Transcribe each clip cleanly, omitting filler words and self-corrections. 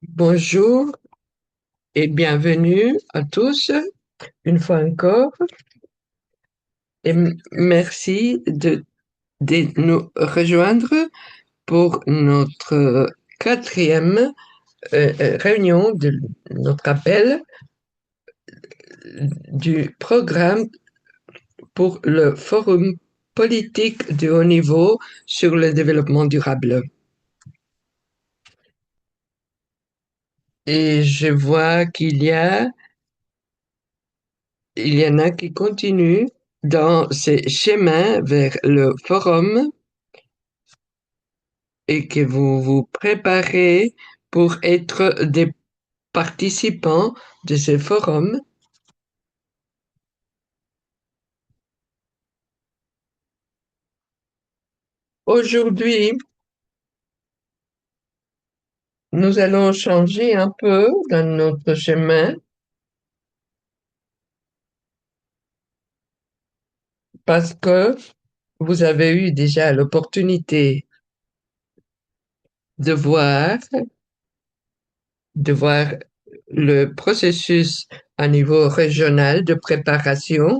Bonjour et bienvenue à tous, une fois encore, et merci de nous rejoindre pour notre quatrième réunion de notre appel du programme pour le Forum politique de haut niveau sur le développement durable. Et je vois il y en a qui continuent dans ces chemins vers le forum et que vous vous préparez pour être des participants de ce forum. Aujourd'hui, nous allons changer un peu dans notre chemin parce que vous avez eu déjà l'opportunité de voir, de voir le processus à niveau régional de préparation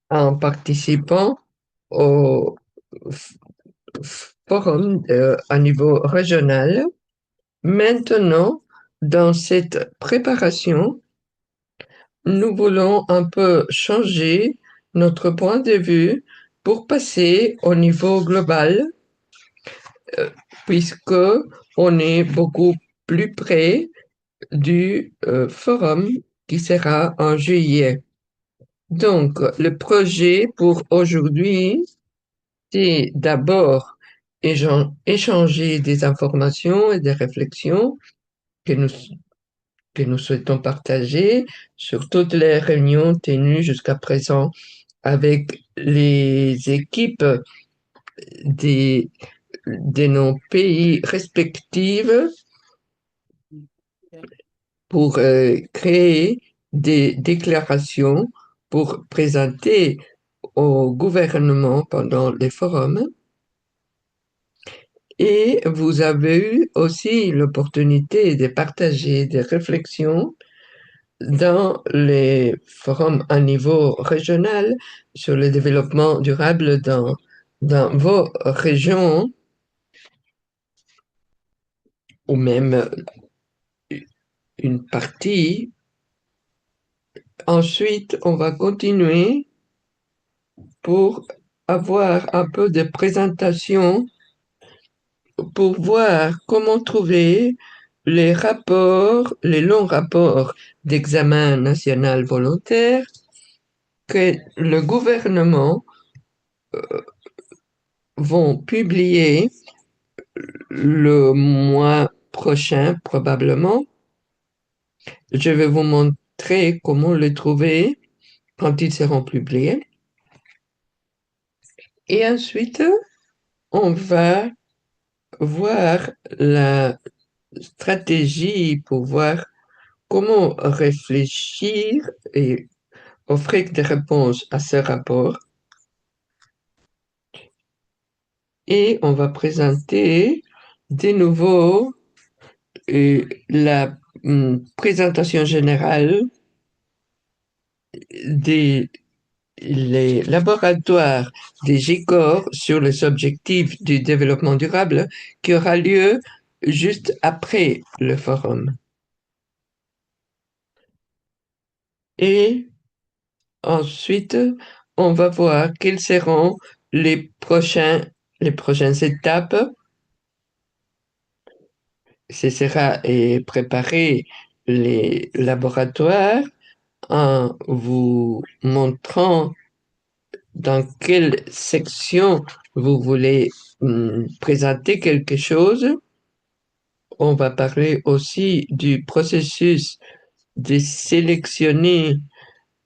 en participant au forum à niveau régional. Maintenant, dans cette préparation, nous voulons un peu changer notre point de vue pour passer au niveau global, puisque on est beaucoup plus près du forum qui sera en juillet. Donc, le projet pour aujourd'hui, c'est d'abord échanger des informations et des réflexions que nous que nous souhaitons partager sur toutes les réunions tenues jusqu'à présent avec les équipes des, de nos pays respectifs pour créer des déclarations pour présenter au gouvernement pendant les forums. Et vous avez eu aussi l'opportunité de partager des réflexions dans les forums à niveau régional sur le développement durable dans vos régions ou même une partie. Ensuite, on va continuer pour avoir un peu de présentation pour voir comment trouver les rapports, les longs rapports d'examen national volontaire que le gouvernement vont publier le mois prochain probablement. Je vais vous montrer comment les trouver quand ils seront publiés. Et ensuite, on va voir la stratégie pour voir comment réfléchir et offrir des réponses à ce rapport. Et on va présenter de nouveau la présentation générale des les laboratoires des GICOR sur les objectifs du développement durable qui aura lieu juste après le forum. Et ensuite, on va voir quelles seront les prochaines étapes. Ce sera préparer les laboratoires en vous montrant dans quelle section vous voulez présenter quelque chose. On va parler aussi du processus de sélectionner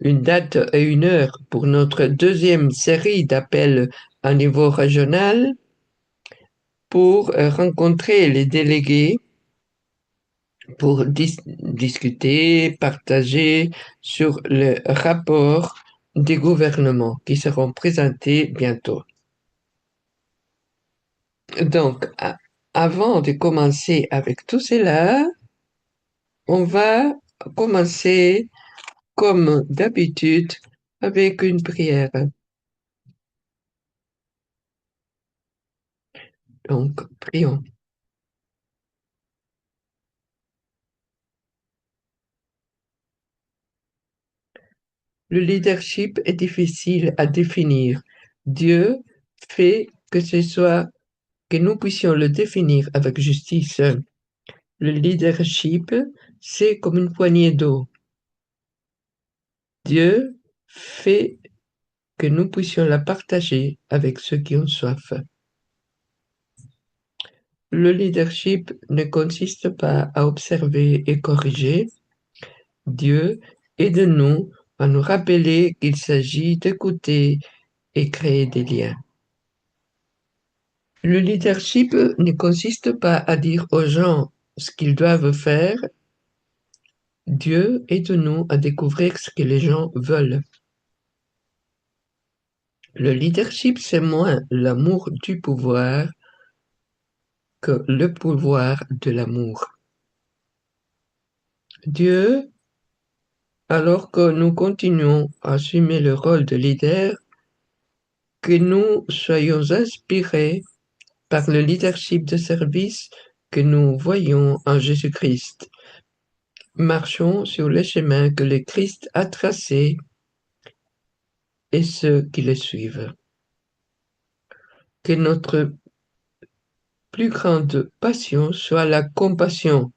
une date et une heure pour notre deuxième série d'appels à niveau régional pour rencontrer les délégués, pour discuter, partager sur le rapport des gouvernements qui seront présentés bientôt. Donc, avant de commencer avec tout cela, on va commencer comme d'habitude avec une prière. Donc, prions. Le leadership est difficile à définir. Dieu fait que nous puissions le définir avec justice. Le leadership, c'est comme une poignée d'eau. Dieu fait que nous puissions la partager avec ceux qui ont soif. Le leadership ne consiste pas à observer et corriger. Dieu aide-nous à nous rappeler qu'il s'agit d'écouter et créer des liens. Le leadership ne consiste pas à dire aux gens ce qu'ils doivent faire. Dieu aide-nous à découvrir ce que les gens veulent. Le leadership, c'est moins l'amour du pouvoir que le pouvoir de l'amour. Dieu, alors que nous continuons à assumer le rôle de leader, que nous soyons inspirés par le leadership de service que nous voyons en Jésus-Christ. Marchons sur le chemin que le Christ a tracé et ceux qui le suivent. Que notre plus grande passion soit la compassion,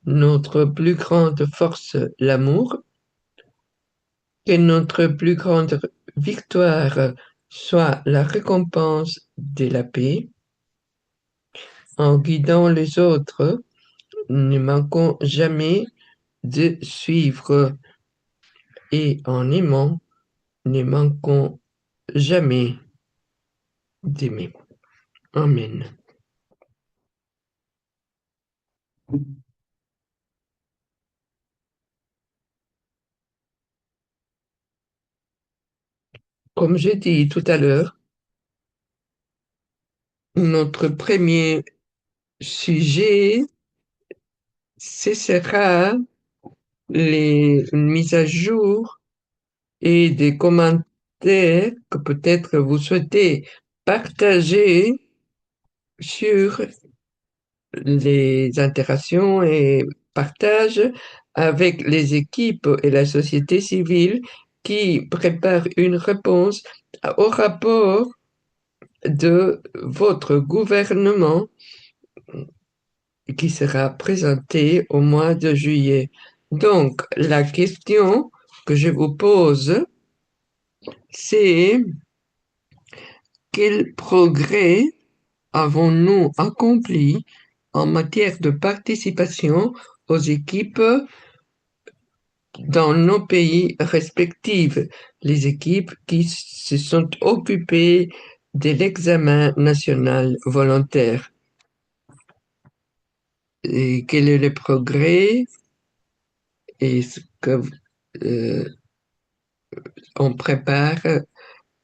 notre plus grande force l'amour, que notre plus grande victoire soit la récompense de la paix. En guidant les autres, ne manquons jamais de suivre et en aimant, ne manquons jamais d'aimer. Amen. Comme j'ai dit tout à l'heure, notre premier sujet, ce sera les mises à jour et des commentaires que peut-être vous souhaitez partager sur les interactions et partages avec les équipes et la société civile qui préparent une réponse au rapport de votre gouvernement qui sera présenté au mois de juillet. Donc, la question que je vous pose, c'est quel progrès avons-nous accompli en matière de participation aux équipes dans nos pays respectifs, les équipes qui se sont occupées de l'examen national volontaire. Et quel est le progrès et ce que on prépare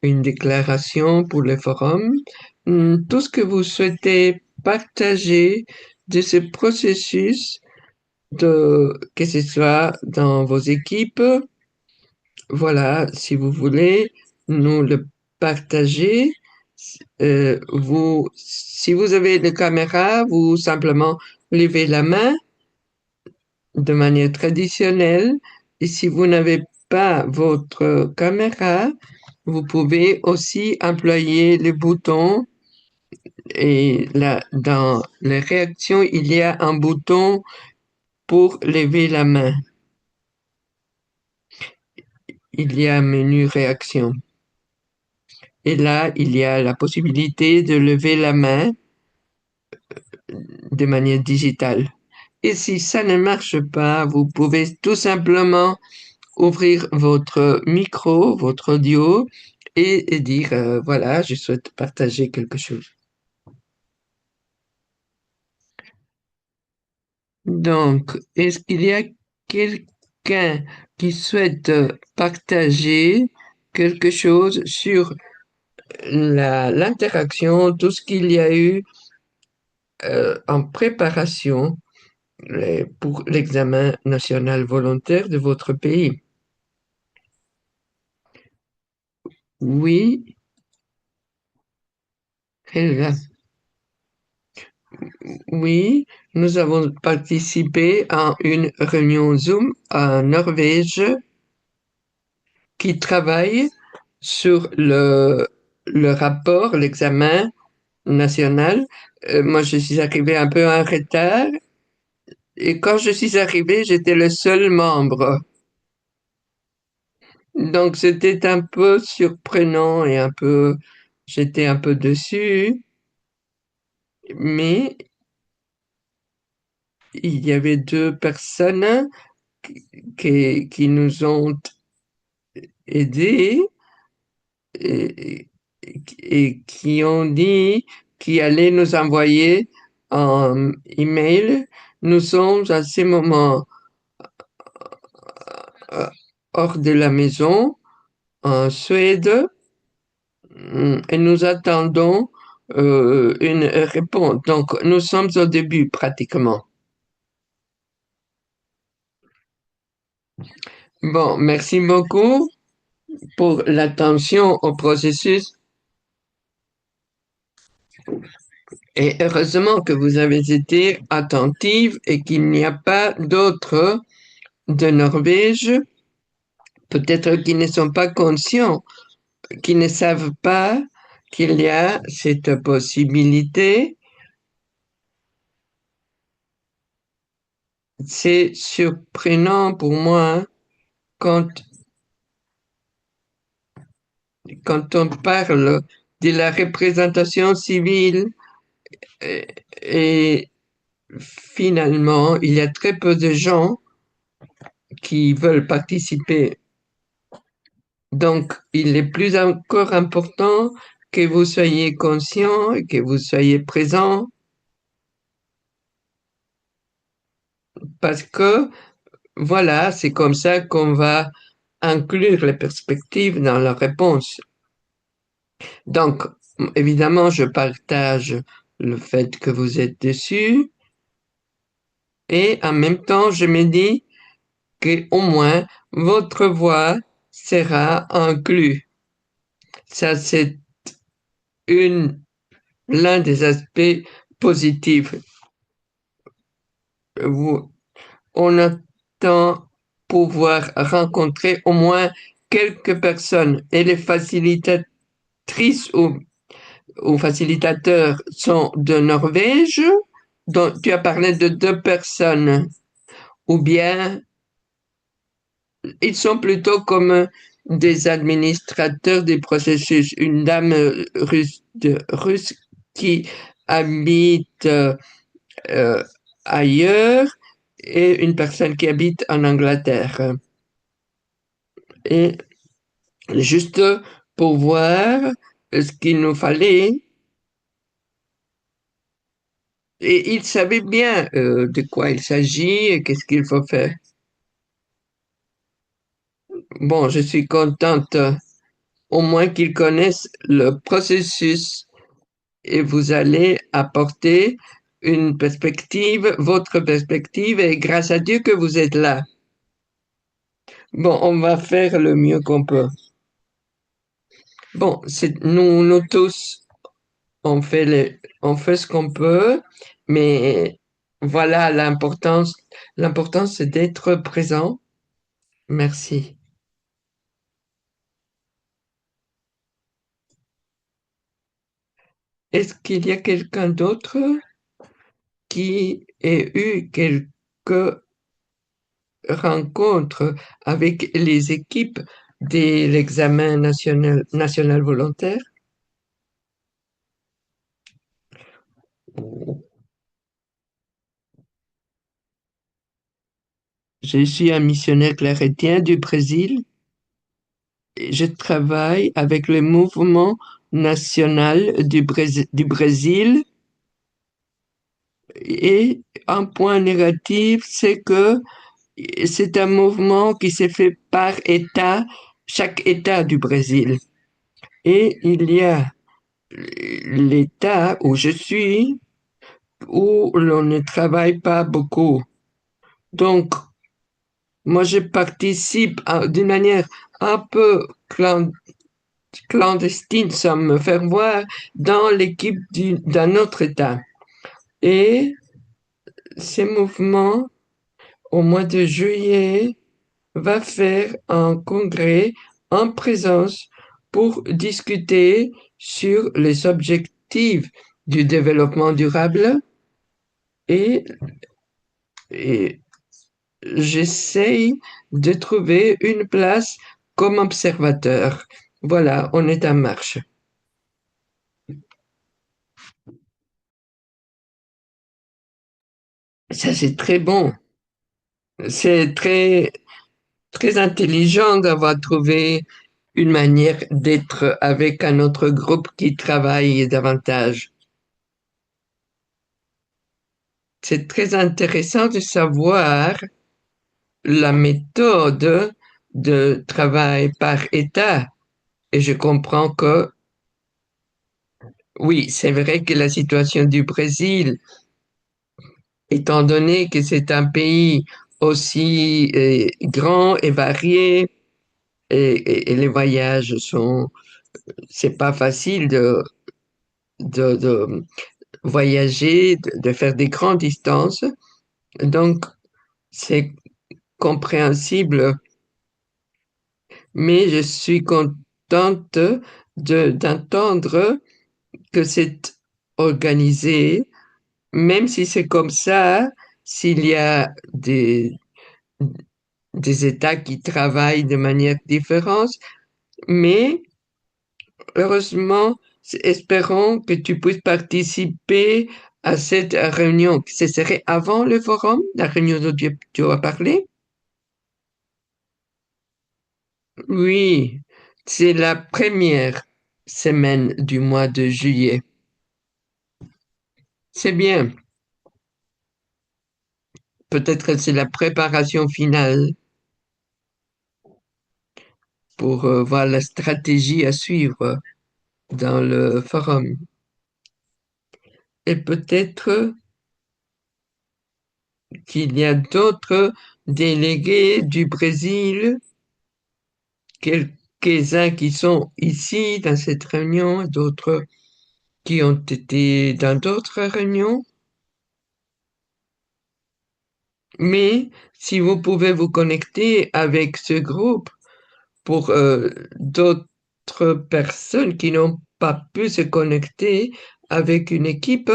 une déclaration pour le forum. Tout ce que vous souhaitez partager de ce processus, que ce soit dans vos équipes, voilà, si vous voulez nous le partager, si vous avez la caméra, vous simplement levez la main de manière traditionnelle. Et si vous n'avez pas votre caméra, vous pouvez aussi employer les boutons. Et là, dans les réactions, il y a un bouton pour lever la main. Il y a un menu réaction. Et là, il y a la possibilité de lever la main de manière digitale. Et si ça ne marche pas, vous pouvez tout simplement ouvrir votre micro, votre audio et dire, voilà, je souhaite partager quelque chose. Donc, est-ce qu'il y a quelqu'un qui souhaite partager quelque chose sur l'interaction, tout ce qu'il y a eu en préparation pour l'examen national volontaire de votre pays. Oui, Helga. Oui, nous avons participé à une réunion Zoom en Norvège qui travaille sur le rapport, l'examen national. Moi, je suis arrivée un peu en retard et quand je suis arrivée, j'étais le seul membre. Donc, c'était un peu surprenant et j'étais un peu dessus, mais il y avait deux personnes qui nous ont aidés et, et qui ont dit qu'ils allaient nous envoyer un email. Nous sommes à ce moment euh, hors de la maison, en Suède, et nous attendons une réponse. Donc, nous sommes au début pratiquement. Bon, merci beaucoup pour l'attention au processus et heureusement que vous avez été attentive et qu'il n'y a pas d'autres de Norvège, peut-être qui ne sont pas conscients, qui ne savent pas qu'il y a cette possibilité. C'est surprenant pour moi quand, quand on parle de la représentation civile et, et finalement, il y a très peu de gens qui veulent participer. Donc, il est plus encore important que vous soyez conscient et que vous soyez présent parce que, voilà, c'est comme ça qu'on va inclure les perspectives dans la réponse. Donc, évidemment, je partage le fait que vous êtes déçu et en même temps, je me dis que au moins votre voix sera inclue. Ça, c'est une, l'un des aspects positifs. Vous, on attend pouvoir rencontrer au moins quelques personnes et les facilitatrices ou facilitateurs sont de Norvège, dont tu as parlé de deux personnes, ou bien ils sont plutôt comme des administrateurs des processus. Une dame russe qui habite euh, ailleurs et une personne qui habite en Angleterre. Et juste pour voir ce qu'il nous fallait, et il savait bien de quoi il s'agit et qu'est-ce qu'il faut faire. Bon, je suis contente au moins qu'ils connaissent le processus et vous allez apporter une perspective, votre perspective, et grâce à Dieu que vous êtes là. Bon, on va faire le mieux qu'on peut. Bon, c'est nous tous, on fait ce qu'on peut, mais voilà l'importance. L'important, c'est d'être présent. Merci. Est-ce qu'il y a quelqu'un d'autre qui ait eu quelques rencontres avec les équipes de l'examen national volontaire? Je suis un missionnaire claretien du Brésil. Je travaille avec le mouvement national du Brésil et un point négatif, c'est que c'est un mouvement qui s'est fait par État, chaque État du Brésil. Et il y a l'État où je suis, où l'on ne travaille pas beaucoup. Donc, moi, je participe d'une manière un peu clandestine, sans me faire voir, dans l'équipe d'un autre État. Et ces mouvements, au mois de juillet, va faire un congrès en présence pour discuter sur les objectifs du développement durable et, et j'essaye de trouver une place comme observateur. Voilà, on est en marche. Ça, c'est très bon. C'est très intelligent d'avoir trouvé une manière d'être avec un autre groupe qui travaille davantage. C'est très intéressant de savoir la méthode de travail par État. Et je comprends que, oui, c'est vrai que la situation du Brésil, étant donné que c'est un pays aussi grand et varié, et les voyages sont, c'est pas facile de voyager, de faire des grandes distances. Donc, c'est compréhensible, mais je suis contente d'entendre que c'est organisé, même si c'est comme ça, s'il y a des États qui travaillent de manière différente, mais heureusement, espérons que tu puisses participer à cette réunion. Ce serait avant le forum, la réunion dont tu as parlé? Oui, c'est la première semaine du mois de juillet. C'est bien. Peut-être que c'est la préparation finale pour voir la stratégie à suivre dans le forum. Et peut-être qu'il y a d'autres délégués du Brésil, quelques-uns qui sont ici dans cette réunion, d'autres qui ont été dans d'autres réunions. Mais si vous pouvez vous connecter avec ce groupe pour d'autres personnes qui n'ont pas pu se connecter avec une équipe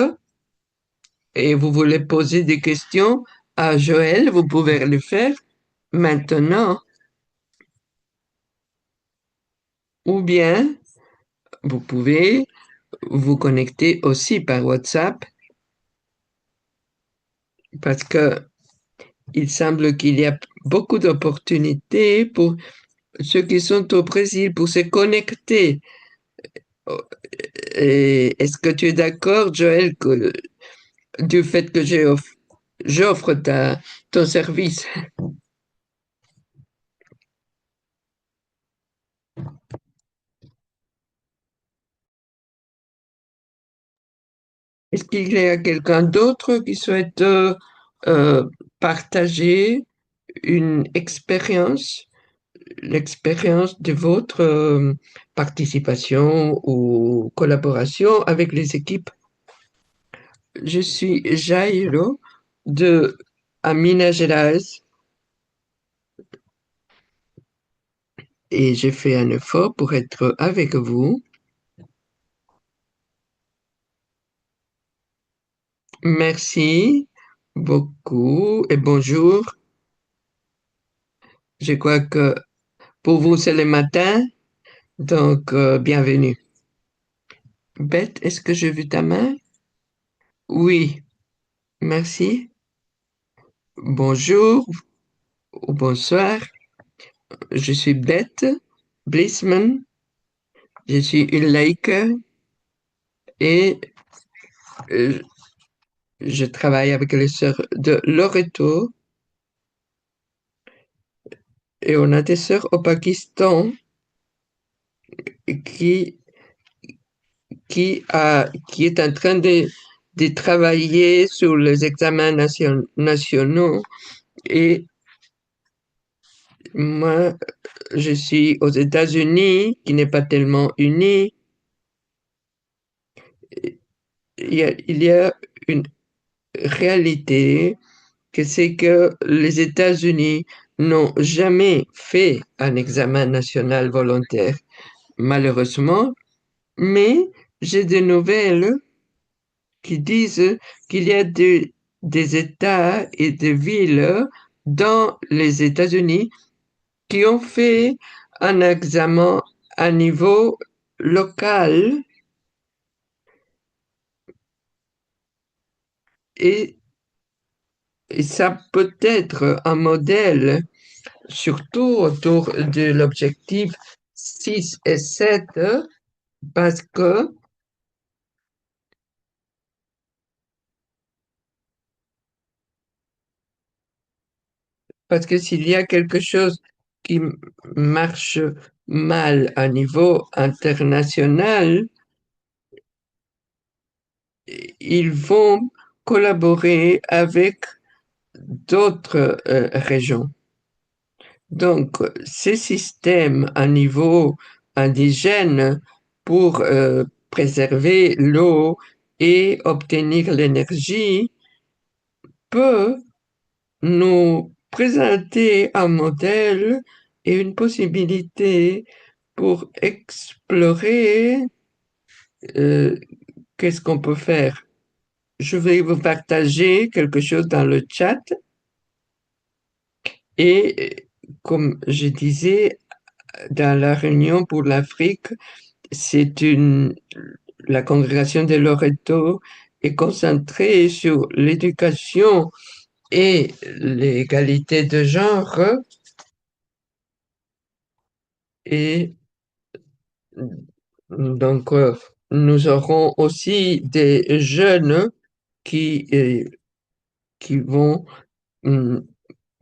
et vous voulez poser des questions à Joël, vous pouvez le faire maintenant ou bien vous pouvez vous connecter aussi par WhatsApp parce que il semble qu'il y a beaucoup d'opportunités pour ceux qui sont au Brésil pour se connecter. Et est-ce que tu es d'accord, Joël, du fait que j'offre ton service? Est-ce qu'il y a quelqu'un d'autre qui souhaite euh, partager une expérience, l'expérience de votre participation ou collaboration avec les équipes? Je suis Jairo de à Minas Gerais et j'ai fait un effort pour être avec vous. Merci beaucoup et bonjour. Je crois que pour vous, c'est le matin, donc bienvenue. Beth, est-ce que j'ai vu ta main? Oui, merci. Bonjour ou bonsoir. Je suis Beth Blissman. Je suis une laïque et euh, je travaille avec les sœurs de Loreto et on a des sœurs au Pakistan qui, qui est en train de travailler sur les examens nationaux et moi, je suis aux États-Unis, qui n'est pas tellement uni. Il y a une réalité que c'est que les États-Unis n'ont jamais fait un examen national volontaire, malheureusement, mais j'ai des nouvelles qui disent qu'il y a des États et des villes dans les États-Unis qui ont fait un examen à niveau local et, et ça peut être un modèle, surtout autour de l'objectif 6 et 7, parce que, parce que s'il y a quelque chose qui marche mal à niveau international, ils vont collaborer avec d'autres régions. Donc, ces systèmes à niveau indigène pour préserver l'eau et obtenir l'énergie peut nous présenter un modèle et une possibilité pour explorer euh, qu'est-ce qu'on peut faire. Je vais vous partager quelque chose dans le chat et comme je disais, dans la réunion pour l'Afrique, c'est la congrégation de Loreto est concentrée sur l'éducation et l'égalité de genre et donc nous aurons aussi des jeunes qui, euh, qui vont hum,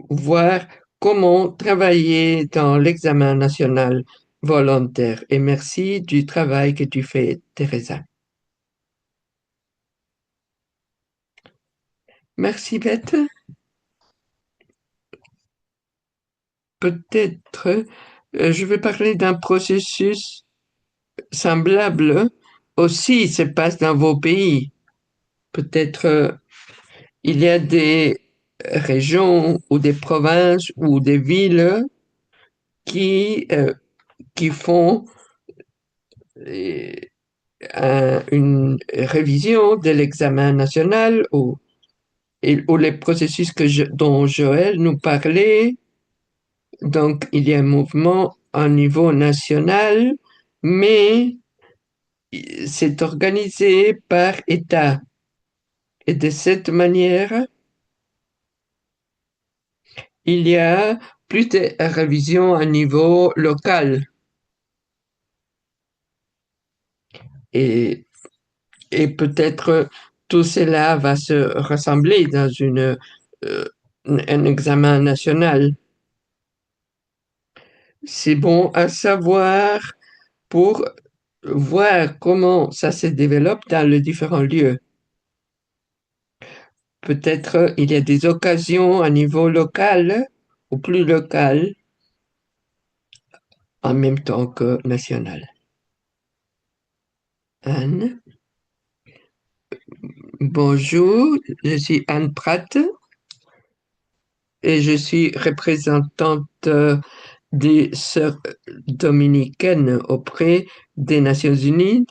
voir comment travailler dans l'examen national volontaire. Et merci du travail que tu fais, Teresa. Merci, Beth. Peut-être, je vais parler d'un processus semblable aussi se passe dans vos pays. Peut-être il y a des régions ou des provinces ou des villes qui, euh, qui font euh, une révision de l'examen national ou les processus dont Joël nous parlait. Donc, il y a un mouvement au niveau national, mais c'est organisé par État. Et de cette manière, il y a plus de révisions à niveau local. Et, et peut-être tout cela va se rassembler dans un examen national. C'est bon à savoir pour voir comment ça se développe dans les différents lieux. Peut-être il y a des occasions à niveau local ou plus local en même temps que national. Anne, bonjour, je suis Anne Pratt et je suis représentante des Sœurs dominicaines auprès des Nations Unies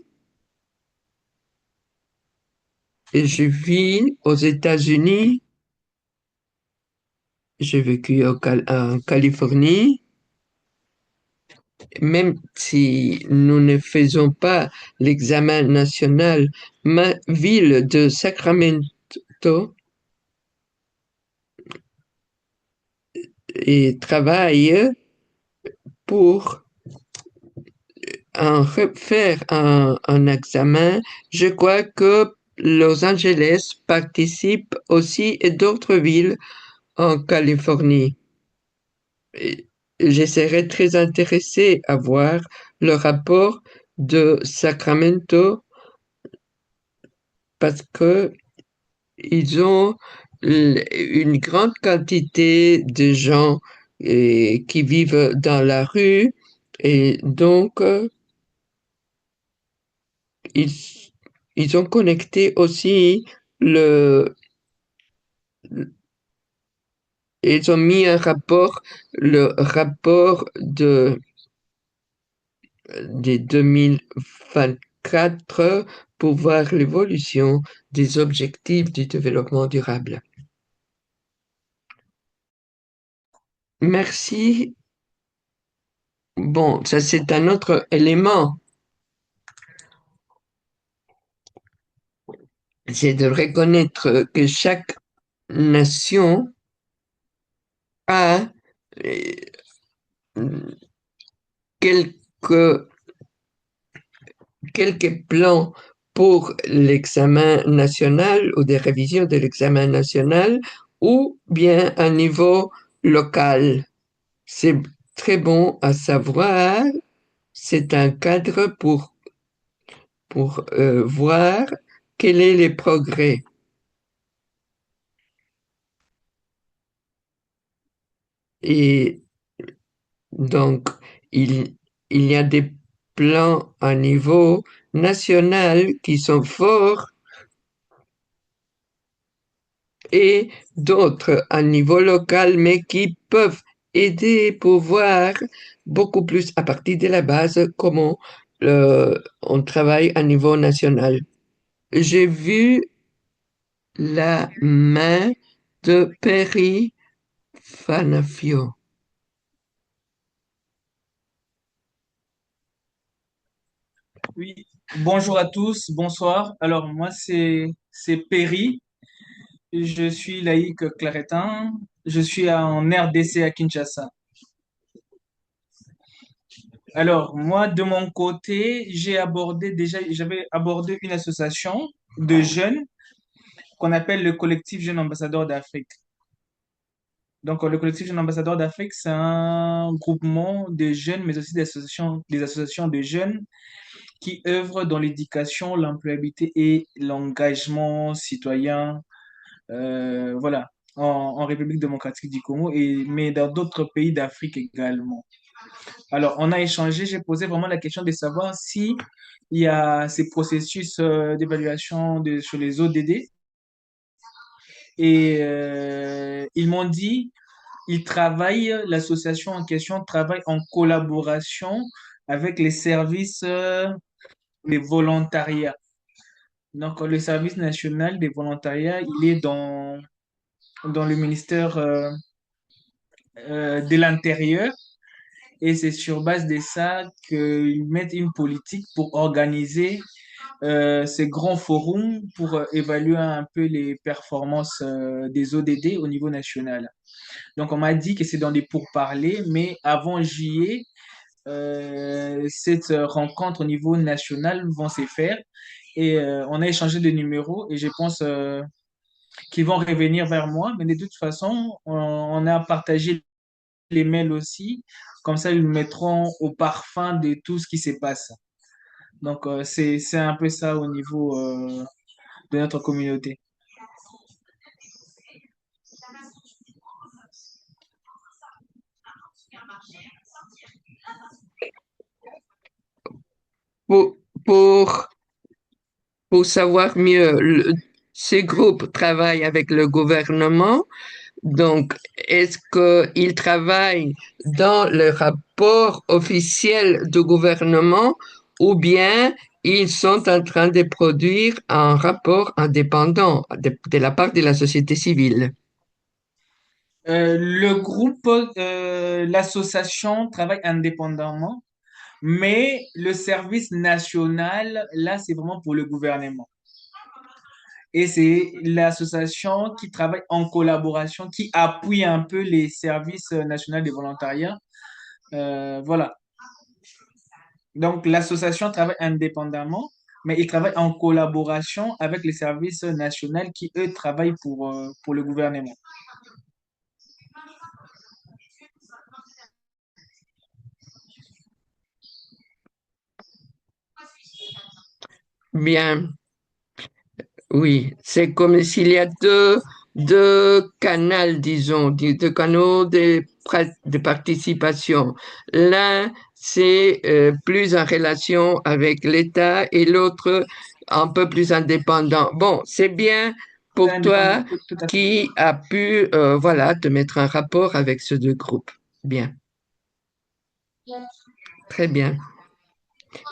et je vis aux États-Unis. J'ai vécu en Californie. Même si nous ne faisons pas l'examen national, ma ville de Sacramento et travaille pour faire un examen. Je crois que Los Angeles participe aussi et d'autres villes en Californie. Et je serais très intéressé à voir le rapport de Sacramento parce que ils ont une grande quantité de gens qui vivent dans la rue et donc ils, ils ont connecté aussi le, ils ont mis un rapport, le rapport des 2024 pour voir l'évolution des objectifs du développement durable. Merci. Bon, ça c'est un autre élément, c'est de reconnaître que chaque nation a quelques, quelques plans pour l'examen national ou des révisions de l'examen national ou bien à niveau local. C'est très bon à savoir. C'est un cadre pour voir quels sont les progrès. Et donc, il, il y a des plans à niveau national qui sont forts et d'autres à niveau local, mais qui peuvent aider pour voir beaucoup plus à partir de la base comment on travaille à niveau national. J'ai vu la main de Perry Fanafio. Oui, bonjour à tous, bonsoir. Alors moi c'est Perry, je suis laïc claretin, je suis en RDC à Kinshasa. Alors moi de mon côté, j'avais abordé une association de jeunes qu'on appelle le collectif Jeunes Ambassadeurs d'Afrique. Donc le collectif Jeunes Ambassadeurs d'Afrique, c'est un groupement de jeunes, mais aussi des associations de jeunes qui œuvrent dans l'éducation, l'employabilité et l'engagement citoyen, voilà, en République démocratique du Congo, mais dans d'autres pays d'Afrique également. Alors, on a échangé, j'ai posé vraiment la question de savoir si il y a ces processus d'évaluation sur les ODD. Et ils m'ont dit, l'association en question travaille en collaboration avec les services des volontariats. Donc, le service national des volontariats, il est dans le ministère de l'Intérieur et c'est sur base de ça qu'ils mettent une politique pour organiser ces grands forums pour évaluer un peu les performances des ODD au niveau national. Donc, on m'a dit que c'est dans des pourparlers, mais avant juillet, cette rencontre au niveau national vont se faire. Et on a échangé de numéros et je pense qu'ils vont revenir vers moi. Mais de toute façon, on a partagé les mails aussi. Comme ça, ils nous mettront au parfum de tout ce qui se passe. Donc, c'est un peu ça au niveau de notre communauté. Pour, pour, pour savoir mieux, ces groupes travaillent avec le gouvernement. Donc, est-ce qu'ils travaillent dans le rapport officiel du gouvernement ou bien ils sont en train de produire un rapport indépendant de la part de la société civile? Le groupe, l'association travaille indépendamment, mais le service national, là, c'est vraiment pour le gouvernement. Et c'est l'association qui travaille en collaboration, qui appuie un peu les services nationaux des volontariats. Voilà. Donc, l'association travaille indépendamment, mais il travaille en collaboration avec les services nationaux qui, eux, travaillent pour le gouvernement. Bien, Oui, c'est comme s'il y a deux canaux, disons, deux canaux de participation. L'un, c'est plus en relation avec l'État et l'autre, un peu plus indépendant. Bon, c'est bien pour Indépendant, toi tout à fait. qui a pu, voilà, te mettre en rapport avec ces deux groupes. Bien, très bien.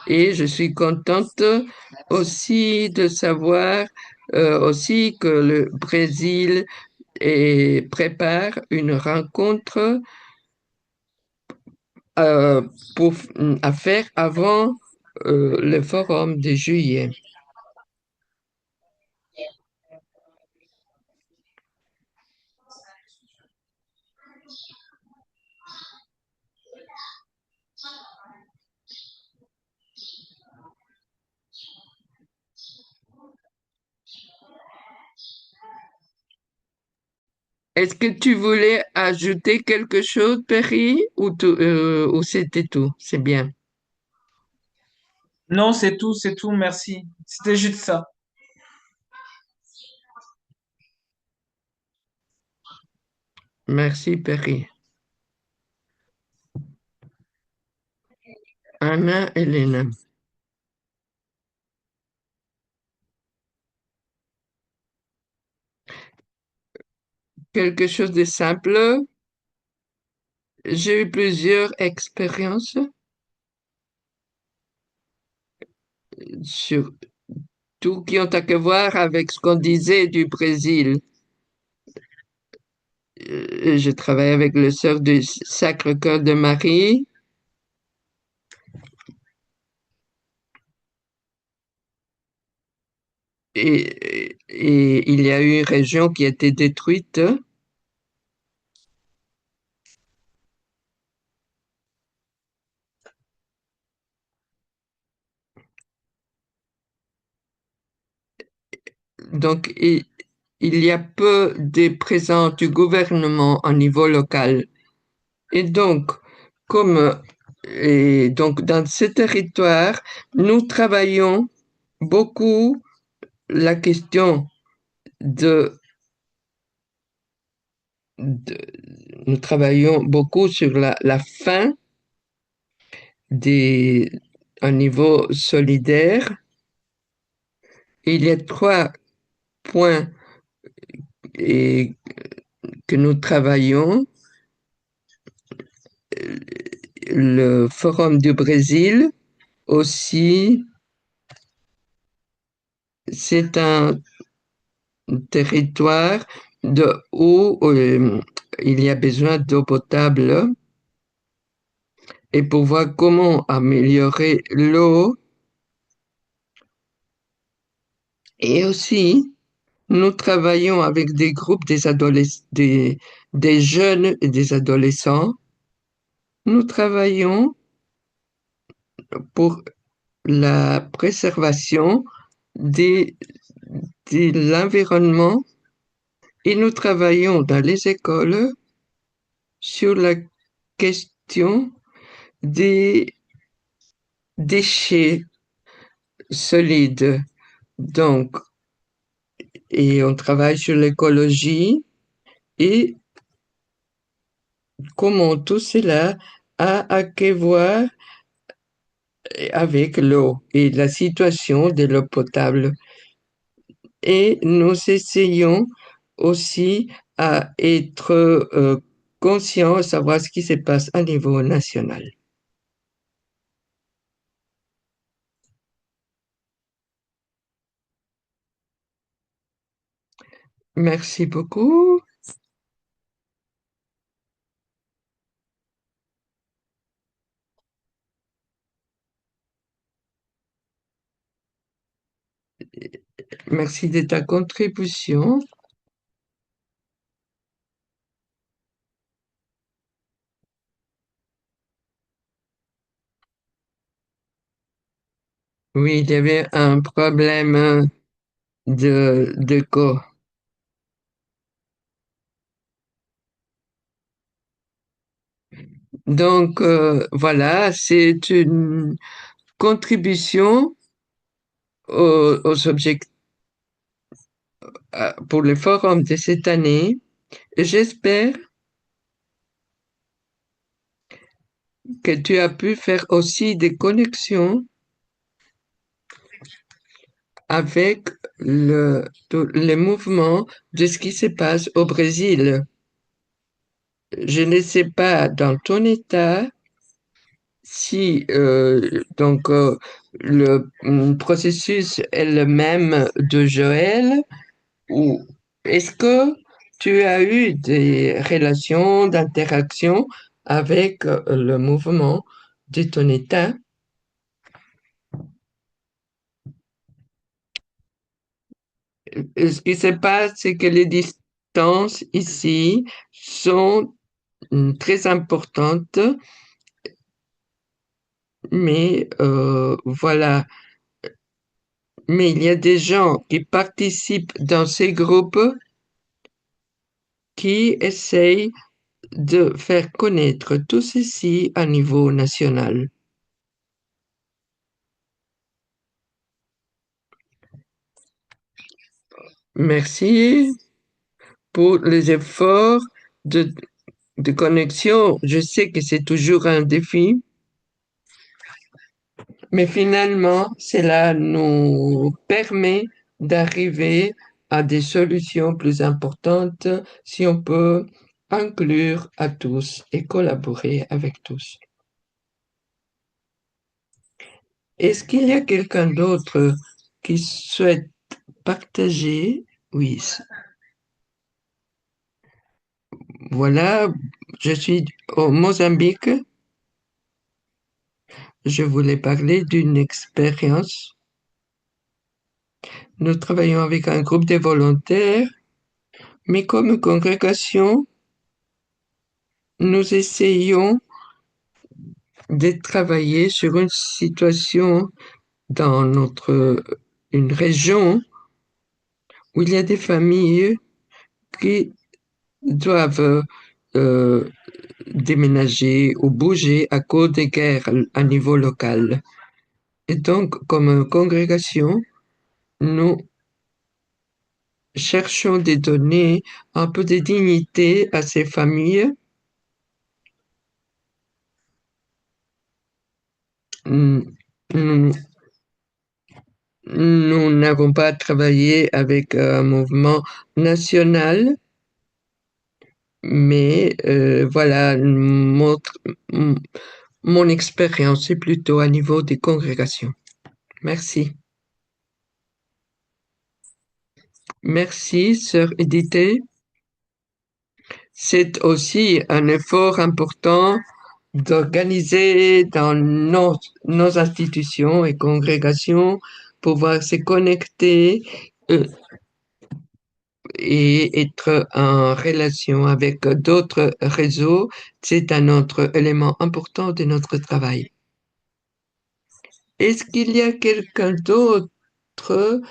Et je suis contente aussi de savoir aussi que le Brésil prépare une rencontre euh, pour, à faire avant le forum de juillet. Est-ce que tu voulais ajouter quelque chose, Perry, ou c'était tout? C'est bien. Non, c'est tout, merci. C'était juste ça. Merci, Perry. Anna, Elena. Quelque chose de simple. J'ai eu plusieurs expériences sur tout qui ont à voir avec ce qu'on disait du Brésil. Je travaille avec le sœur du Sacre-Cœur de Marie et il y a eu une région qui a été détruite. Donc, il y a peu de présence du gouvernement au niveau local. Et donc, comme, et donc dans ce territoire, nous travaillons beaucoup la question de, de- nous travaillons beaucoup sur la fin des, un niveau solidaire. Il y a trois points et, que nous travaillons. Le Forum du Brésil aussi, c'est un territoire où il y a besoin d'eau potable et pour voir comment améliorer l'eau. Et aussi, nous travaillons avec des groupes des jeunes et des adolescents. Nous travaillons pour la préservation des- de l'environnement et nous travaillons dans les écoles sur la question des déchets solides. Donc, et on travaille sur l'écologie et comment tout cela a à que voir avec l'eau et la situation de l'eau potable. Et nous essayons aussi à être conscients, à savoir ce qui se passe à niveau national. Merci beaucoup. Merci de ta contribution. Oui, il y avait un problème de co. Donc, voilà, c'est une contribution aux objectifs pour le forum de cette année. J'espère que tu as pu faire aussi des connexions avec les mouvements de ce qui se passe au Brésil. Je ne sais pas dans ton état si le processus est le même de Joël ou est-ce que tu as eu des relations d'interaction avec le mouvement de ton état? Ce qui se passe, c'est que les distances ici sont très importantes, mais voilà. Mais il y a des gens qui participent dans ces groupes qui essayent de faire connaître tout ceci à niveau national. Merci pour les efforts de, de connexion. Je sais que c'est toujours un défi, mais finalement, cela nous permet d'arriver à des solutions plus importantes si on peut inclure à tous et collaborer avec tous. Est-ce qu'il y a quelqu'un d'autre qui souhaite partager? Oui, voilà, je suis au Mozambique. Je voulais parler d'une expérience. Nous travaillons avec un groupe de volontaires, mais comme congrégation, nous essayons de travailler sur une situation dans une région où il y a des familles qui doivent euh, déménager ou bouger à cause des guerres à niveau local. Et donc, comme congrégation, nous cherchons de donner un peu de dignité à ces familles. Nous nous n'avons pas travaillé avec un mouvement national, mais voilà, mon expérience est plutôt à niveau des congrégations. Merci. Merci, sœur Édité. C'est aussi un effort important d'organiser dans nos institutions et congrégations, pouvoir se connecter euh, et être en relation avec d'autres réseaux. C'est un autre élément important de notre travail. Est-ce qu'il y a quelqu'un d'autre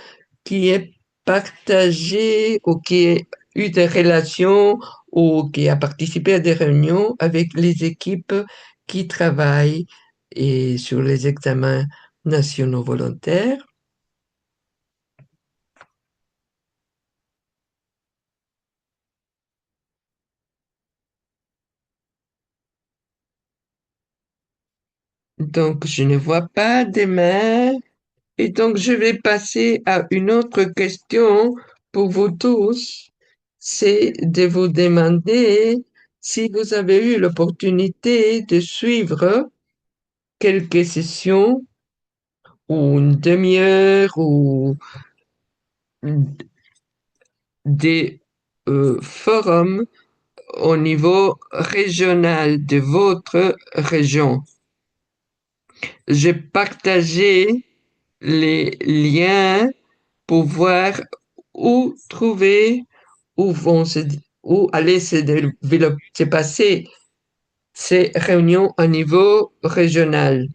qui ait partagé ou qui ait eu des relations ou qui a participé à des réunions avec les équipes qui travaillent et sur les examens nationaux volontaires? Donc, je ne vois pas des mains. Et donc, je vais passer à une autre question pour vous tous. C'est de vous demander si vous avez eu l'opportunité de suivre quelques sessions ou une demi-heure ou des forums au niveau régional de votre région. J'ai partagé les liens pour voir où trouver, où vont se, où aller se passer ces réunions au niveau régional.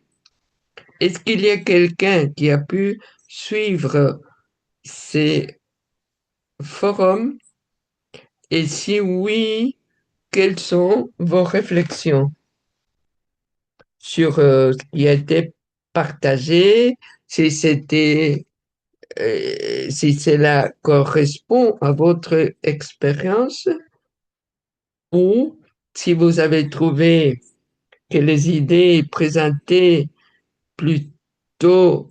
Est-ce qu'il y a quelqu'un qui a pu suivre ces forums? Et si oui, quelles sont vos réflexions sur ce qui a été partagé, si c'était si cela correspond à votre expérience ou si vous avez trouvé que les idées présentées plutôt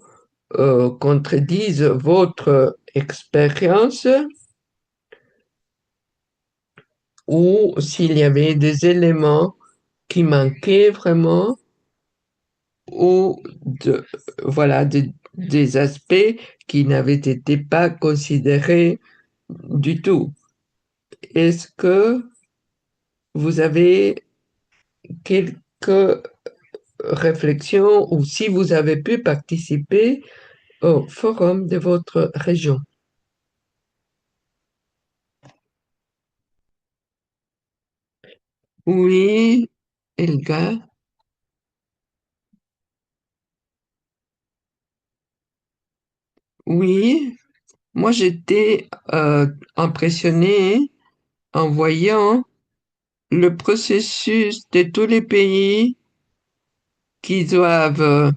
contredisent votre expérience ou s'il y avait des éléments qui manquaient vraiment ou voilà, des aspects qui n'avaient été pas considérés du tout. Est-ce que vous avez quelques réflexions ou si vous avez pu participer au forum de votre région? Oui, Elga, oui. Moi, j'étais impressionnée en voyant le processus de tous les pays qui doivent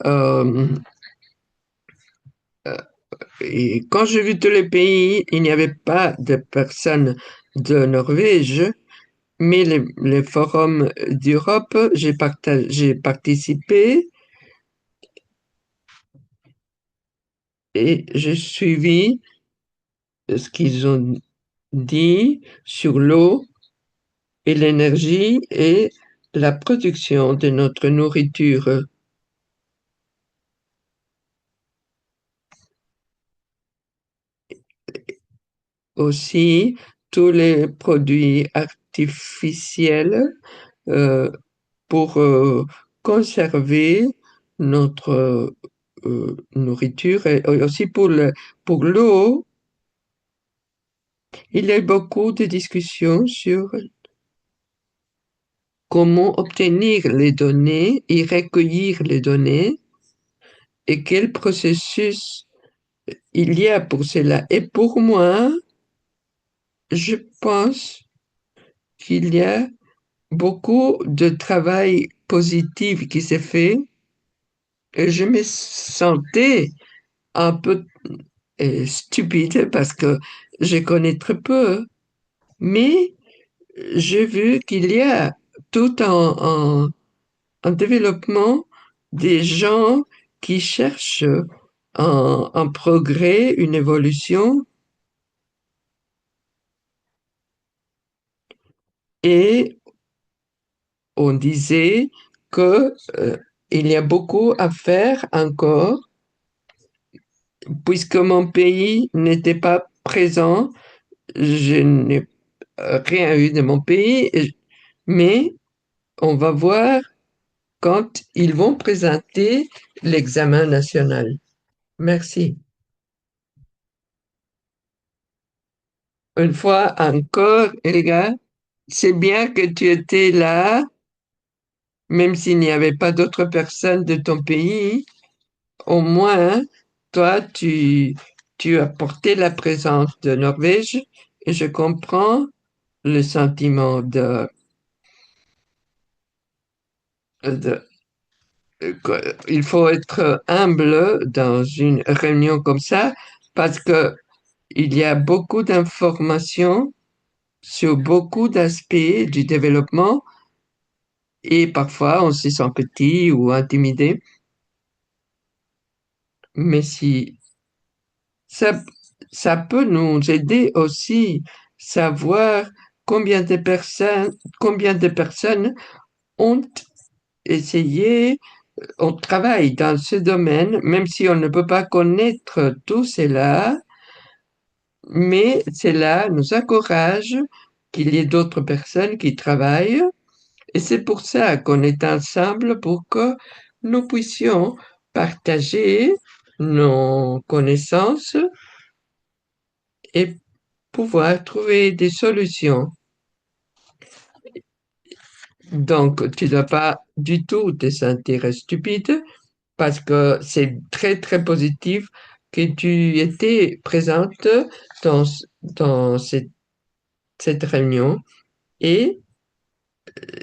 euh, et quand j'ai vu tous les pays, il n'y avait pas de personnes de Norvège, mais les forums d'Europe, j'ai participé et j'ai suivi ce qu'ils ont dit sur l'eau et l'énergie et la production de notre nourriture. Aussi, tous les produits artificiels euh, pour conserver notre nourriture et aussi pour l'eau. Il y a eu beaucoup de discussions sur comment obtenir les données et recueillir les données et quel processus il y a pour cela. Et pour moi, je pense qu'il y a beaucoup de travail positif qui s'est fait et je me sentais un peu stupide parce que je connais très peu, mais j'ai vu qu'il y a tout un développement des gens qui cherchent un progrès, une évolution, et on disait que il y a beaucoup à faire encore, puisque mon pays n'était pas présent, je n'ai rien eu de mon pays, mais on va voir quand ils vont présenter l'examen national. Merci. Une fois encore, Elga, c'est bien que tu étais là, même s'il n'y avait pas d'autres personnes de ton pays. Au moins, toi, tu as porté la présence de Norvège et je comprends le sentiment de il faut être humble dans une réunion comme ça parce que il y a beaucoup d'informations sur beaucoup d'aspects du développement et parfois on se sent petit ou intimidé. Mais si ça, ça peut nous aider aussi savoir combien de personnes ont essayé, on travaille dans ce domaine, même si on ne peut pas connaître tout cela, mais cela nous encourage qu'il y ait d'autres personnes qui travaillent. Et c'est pour ça qu'on est ensemble pour que nous puissions partager nos connaissances et pouvoir trouver des solutions. Donc, tu ne dois pas du tout te sentir stupide parce que c'est très, très positif que tu étais présente dans, dans cette réunion et,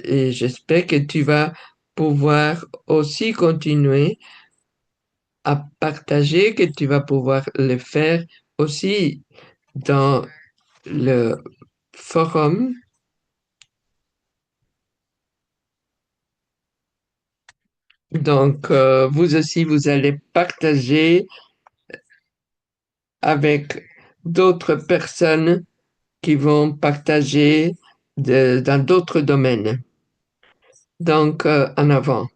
et j'espère que tu vas pouvoir aussi continuer à partager, que tu vas pouvoir le faire aussi dans le forum. Donc, vous aussi, vous allez partager avec d'autres personnes qui vont partager dans d'autres domaines. Donc, en avant.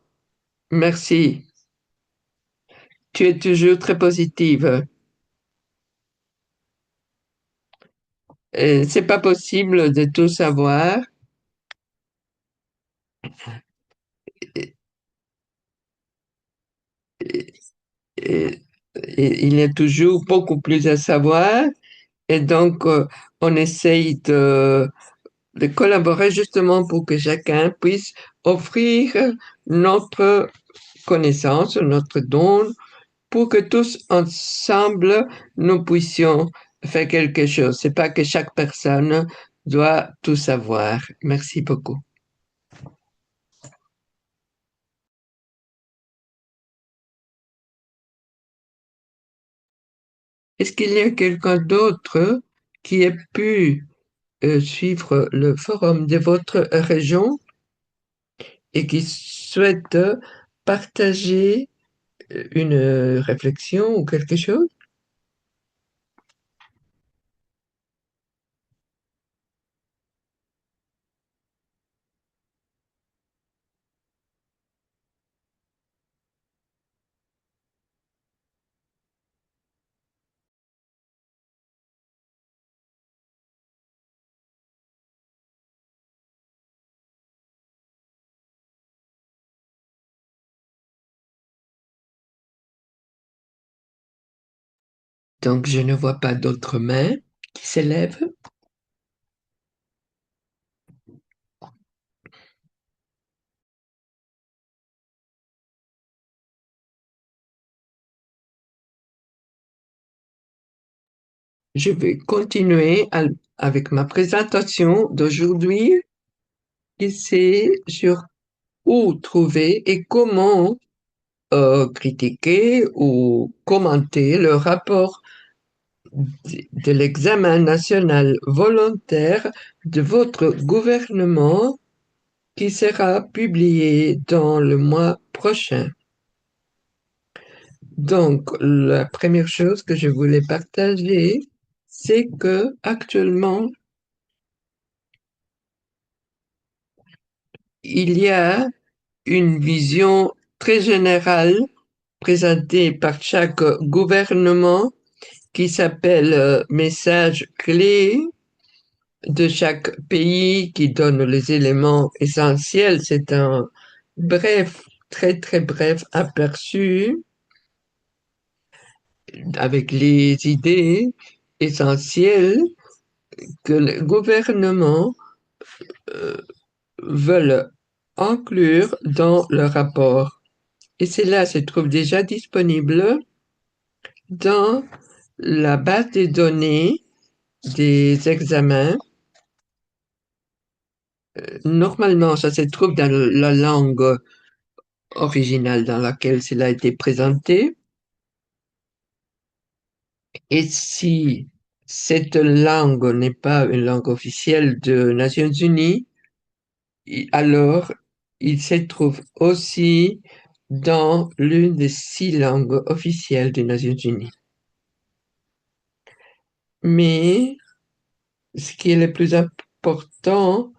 Merci. Tu es toujours très positive. C'est pas possible de tout savoir. Et, et- et- et il y a toujours beaucoup plus à savoir. Et donc, on essaye de collaborer justement pour que chacun puisse offrir notre connaissance, notre don, pour que tous ensemble, nous puissions faire quelque chose. C'est pas que chaque personne doit tout savoir. Merci beaucoup. Est-ce qu'il y a quelqu'un d'autre qui ait pu suivre le forum de votre région et qui souhaite partager une réflexion ou quelque chose? Donc, je ne vois pas d'autres mains qui s'élèvent. Je vais continuer avec ma présentation d'aujourd'hui, qui c'est sur où trouver et comment critiquer ou commenter le rapport de l'examen national volontaire de votre gouvernement qui sera publié dans le mois prochain. Donc, la première chose que je voulais partager, c'est que actuellement, il y a une vision très générale présentée par chaque gouvernement qui s'appelle message clé de chaque pays qui donne les éléments essentiels. C'est un bref, très très bref aperçu avec les idées essentielles que le gouvernement euh, veulent inclure dans le rapport. Et cela se trouve déjà disponible dans la base des données des examens. Normalement, ça se trouve dans la langue originale dans laquelle cela a été présenté. Et si cette langue n'est pas une langue officielle des Nations Unies, alors il se trouve aussi dans l'une des 6 langues officielles des Nations Unies. Mais ce qui est le plus important,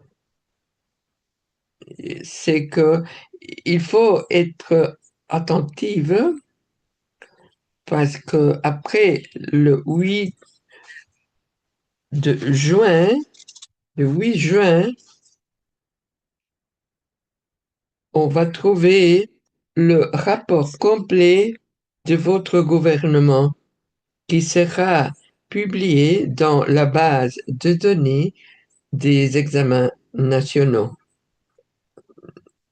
c'est que il faut être attentive parce que après de juin, le 8 juin, on va trouver le rapport complet de votre gouvernement qui sera publié dans la base de données des examens nationaux.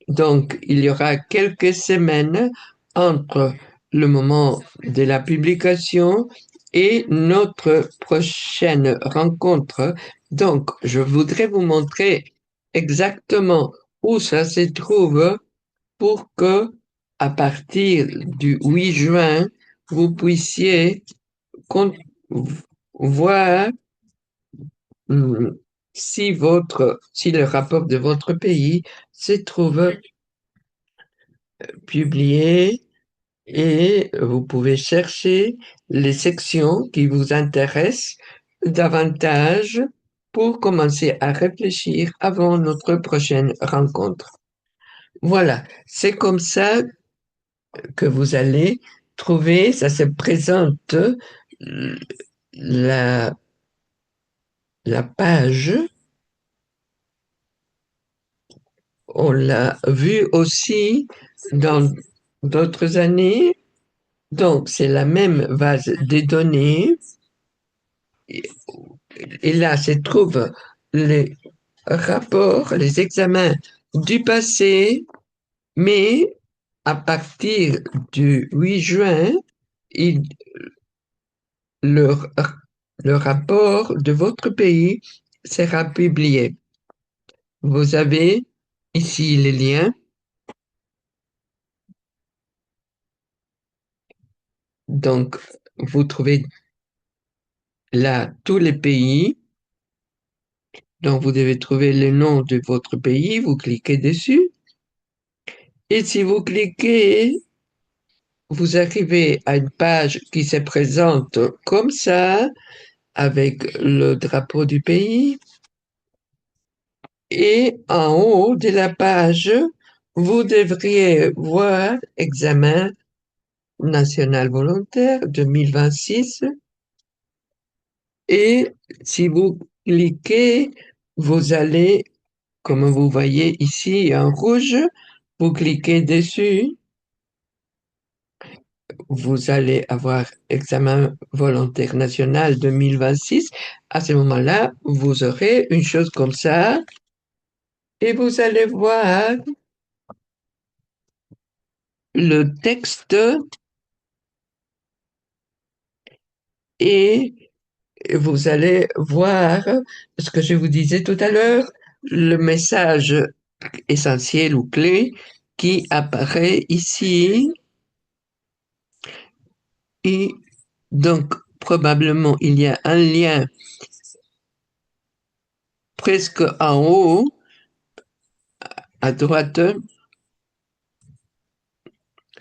Donc, il y aura quelques semaines entre le moment de la publication et notre prochaine rencontre. Donc, je voudrais vous montrer exactement où ça se trouve pour que à partir du 8 juin, vous puissiez voir hum, si le rapport de votre pays se trouve publié et vous pouvez chercher les sections qui vous intéressent davantage pour commencer à réfléchir avant notre prochaine rencontre. Voilà, c'est comme ça que vous allez trouver, ça se présente la, la page, on l'a vu aussi dans d'autres années, donc c'est la même base des données, et là se trouvent les rapports, les examens du passé, mais à partir du 8 juin, il, le, le rapport de votre pays sera publié. Vous avez ici les liens. Donc, vous trouvez là tous les pays. Donc, vous devez trouver le nom de votre pays. Vous cliquez dessus. Et si vous cliquez, vous arrivez à une page qui se présente comme ça, avec le drapeau du pays. Et en haut de la page, vous devriez voir examen national volontaire 2026. Et si vous cliquez, vous allez, comme vous voyez ici en rouge, vous cliquez dessus, vous allez avoir examen volontaire national 2026. À ce moment-là, vous aurez une chose comme ça et vous allez voir le texte et vous allez voir ce que je vous disais tout à l'heure, le message essentiel ou clé qui apparaît ici. Et donc, probablement, il y a un lien presque en haut, à droite.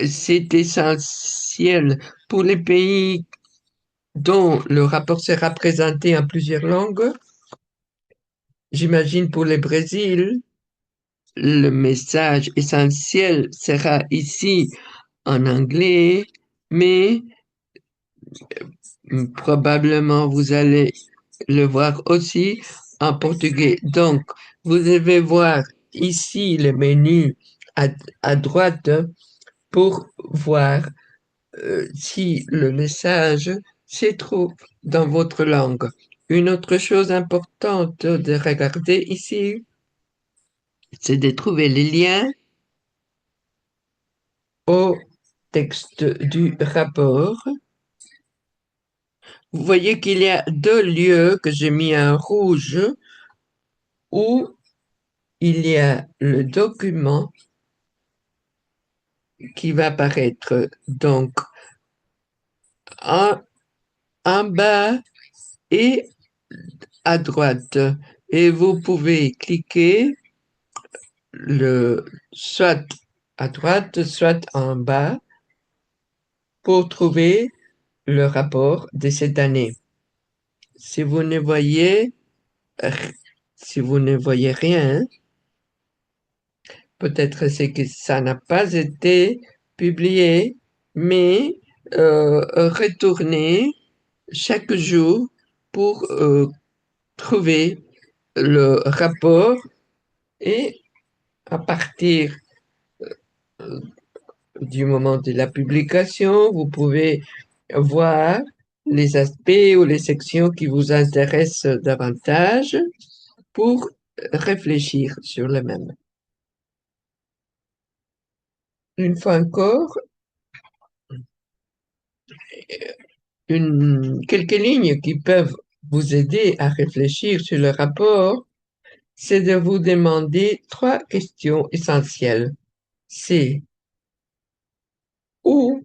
C'est essentiel pour les pays dont le rapport sera présenté en plusieurs langues. J'imagine pour le Brésil, le message essentiel sera ici en anglais, mais probablement vous allez le voir aussi en portugais. Donc, vous devez voir ici le menu à, à droite pour voir si le message se trouve dans votre langue. Une autre chose importante de regarder ici, c'est de trouver les liens au texte du rapport. Vous voyez qu'il y a deux lieux que j'ai mis en rouge où il y a le document qui va apparaître donc en, en bas et à droite. Et vous pouvez cliquer soit à droite, soit en bas pour trouver le rapport de cette année. Si vous ne voyez, si vous ne voyez rien, peut-être c'est que ça n'a pas été publié, mais retournez chaque jour pour trouver le rapport et à partir du moment de la publication, vous pouvez voir les aspects ou les sections qui vous intéressent davantage pour réfléchir sur le même. Une fois encore, quelques lignes qui peuvent vous aider à réfléchir sur le rapport, c'est de vous demander trois questions essentielles. C'est où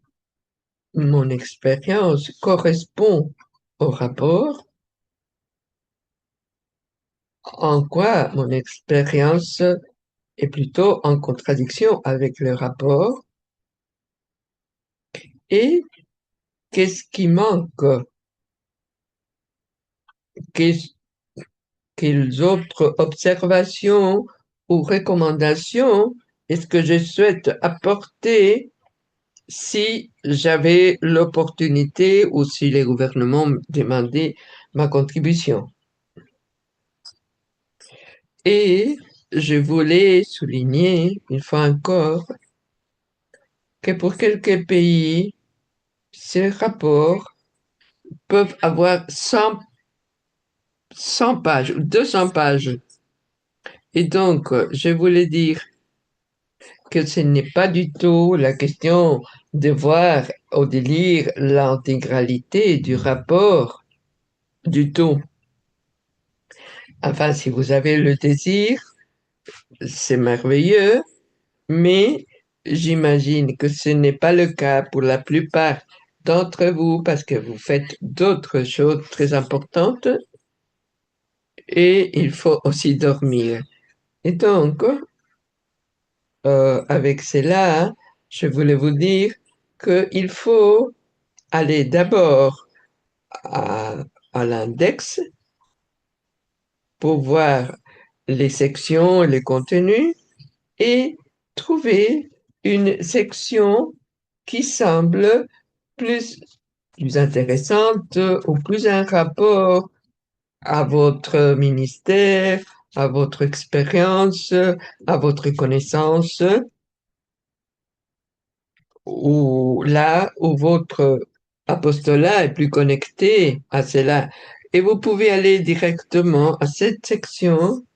mon expérience correspond au rapport, en quoi mon expérience est plutôt en contradiction avec le rapport et qu'est-ce qui manque, qu'est- quelles autres observations ou recommandations est-ce que je souhaite apporter si j'avais l'opportunité ou si les gouvernements me demandaient ma contribution. Et je voulais souligner une fois encore que pour quelques pays, ces rapports peuvent avoir 100 pages ou 200 pages. Et donc, je voulais dire que ce n'est pas du tout la question de voir ou de lire l'intégralité du rapport du tout. Enfin, si vous avez le désir, c'est merveilleux, mais j'imagine que ce n'est pas le cas pour la plupart d'entre vous parce que vous faites d'autres choses très importantes et il faut aussi dormir. Et donc, avec cela, je voulais vous dire qu'il faut aller d'abord à, à l'index pour voir les sections, les contenus et trouver une section qui semble plus, plus intéressante ou plus un rapport à votre ministère, à votre expérience, à votre connaissance, ou là où votre apostolat est plus connecté à cela. Et vous pouvez aller directement à cette section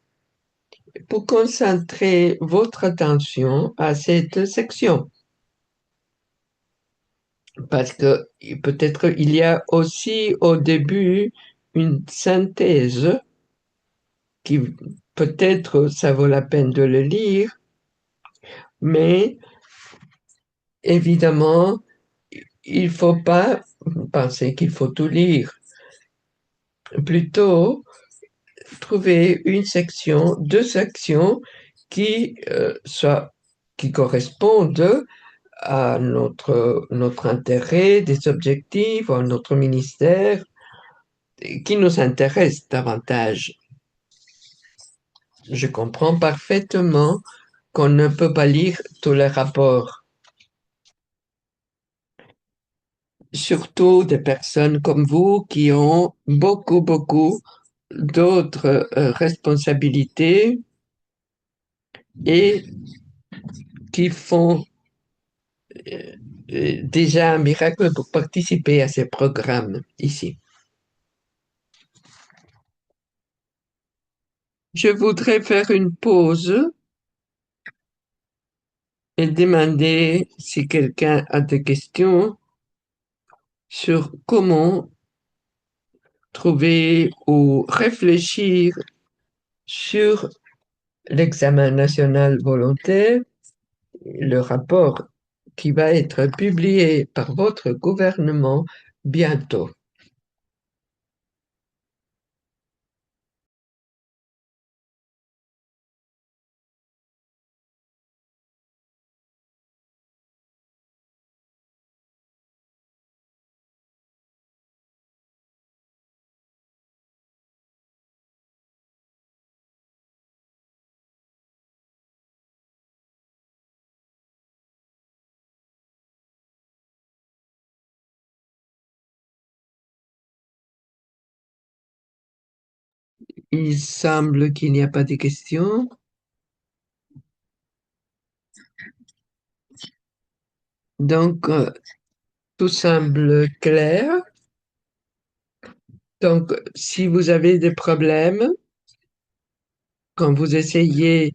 pour concentrer votre attention à cette section. Parce que peut-être il y a aussi au début une synthèse qui peut-être ça vaut la peine de le lire, mais évidemment, il faut pas penser qu'il faut tout lire. Plutôt, trouver une section, deux sections qui qui correspondent à notre intérêt, des objectifs, à notre ministère, qui nous intéressent davantage. Je comprends parfaitement qu'on ne peut pas lire tous les rapports, surtout des personnes comme vous qui ont beaucoup d'autres responsabilités et qui font déjà un miracle pour participer à ces programmes ici. Je voudrais faire une pause et demander si quelqu'un a des questions sur comment trouver ou réfléchir sur l'examen national volontaire, le rapport qui va être publié par votre gouvernement bientôt. Il semble qu'il n'y a pas de questions, donc tout semble clair. Donc, si vous avez des problèmes, quand vous essayez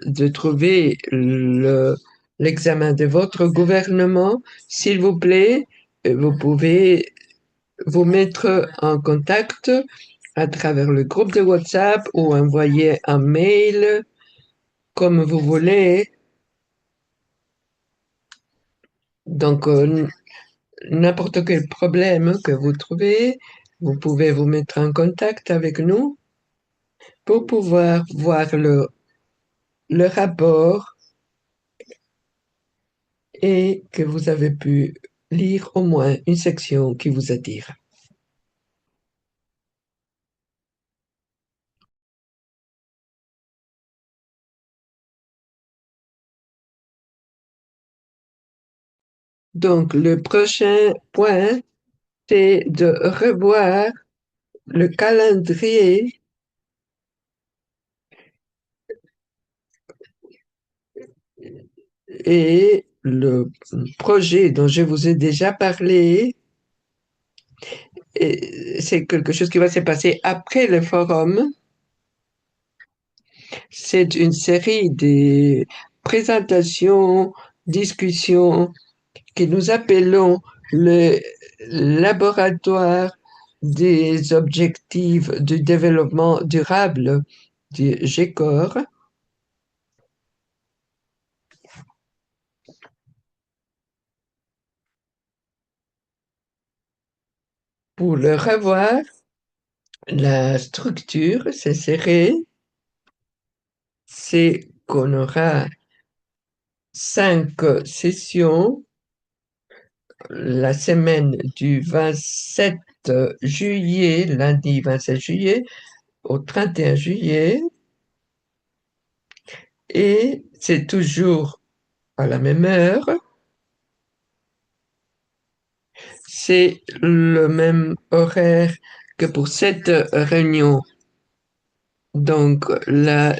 de trouver l'examen de votre gouvernement, s'il vous plaît, vous pouvez vous mettre en contact à travers le groupe de WhatsApp ou envoyer un mail comme vous voulez. Donc, n'importe quel problème que vous trouvez, vous pouvez vous mettre en contact avec nous pour pouvoir voir le rapport et que vous avez pu lire au moins une section qui vous attire. Donc, le prochain point, c'est de revoir le calendrier et le projet dont je vous ai déjà parlé. Et c'est quelque chose qui va se passer après le forum. C'est une série de présentations, discussions que nous appelons le laboratoire des objectifs du développement durable du GECOR. Pour le revoir, la structure, c'est serré, c'est qu'on aura 5 sessions la semaine du 27 juillet, lundi 27 juillet, au 31 juillet, et c'est toujours à la même heure. C'est le même horaire que pour cette réunion. Donc, l'heure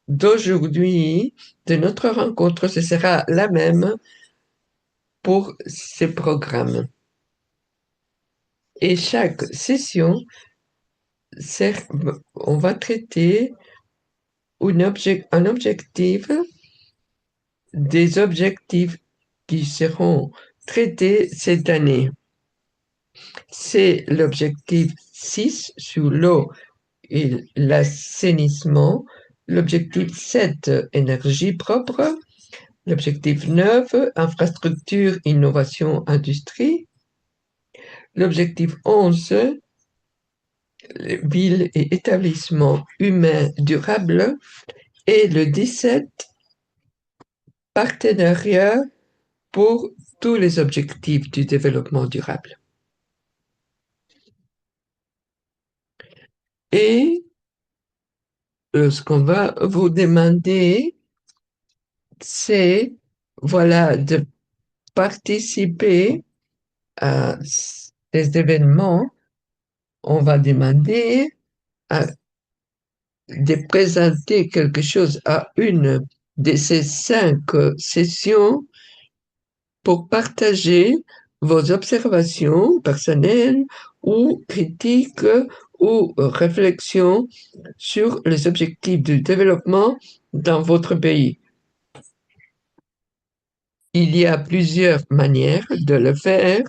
d'aujourd'hui, de notre rencontre, ce sera la même pour ces programmes. Et chaque session, on va traiter un objectif, des objectifs qui seront traités cette année. C'est l'objectif 6 sur l'eau et l'assainissement, l'objectif 7 énergie propre, l'objectif 9 infrastructure, innovation, industrie, l'objectif 11 villes et établissements humains durables et le 17 partenariat pour tous les objectifs du développement durable. Et ce qu'on va vous demander, c'est voilà, de participer à ces événements. On va demander de présenter quelque chose à une de ces 5 sessions pour partager vos observations personnelles ou critiques ou réflexions sur les objectifs du développement dans votre pays. Il y a plusieurs manières de le faire,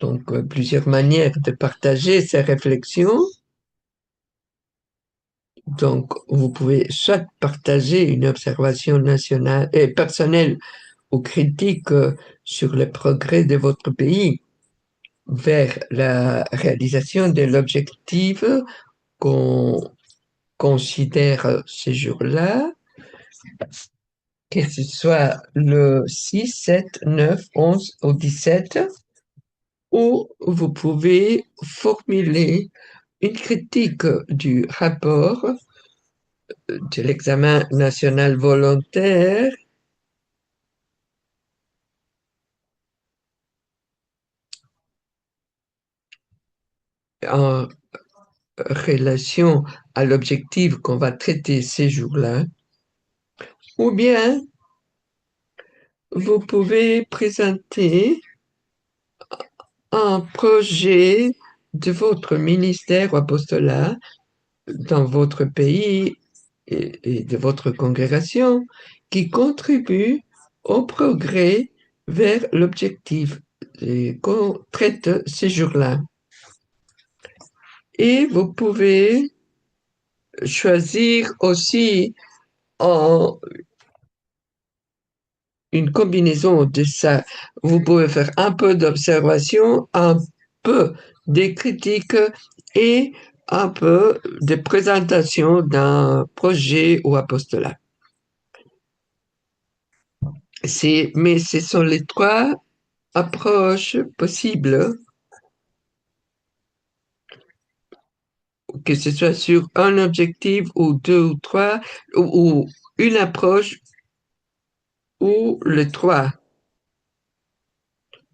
donc plusieurs manières de partager ces réflexions. Donc, vous pouvez soit partager une observation nationale et personnelle ou critique sur le progrès de votre pays vers la réalisation de l'objectif qu'on considère ce jour-là, que ce soit le 6, 7, 9, 11 ou 17, où vous pouvez formuler une critique du rapport de l'examen national volontaire en relation à l'objectif qu'on va traiter ces jours-là, ou bien vous pouvez présenter un projet de votre ministère ou apostolat dans votre pays et de votre congrégation qui contribue au progrès vers l'objectif qu'on traite ces jours-là. Et vous pouvez choisir aussi en une combinaison de ça. Vous pouvez faire un peu d'observation, un peu des critiques et un peu de présentation d'un projet ou apostolat. Mais ce sont les trois approches possibles, que ce soit sur un objectif ou deux ou trois, ou une approche ou les trois.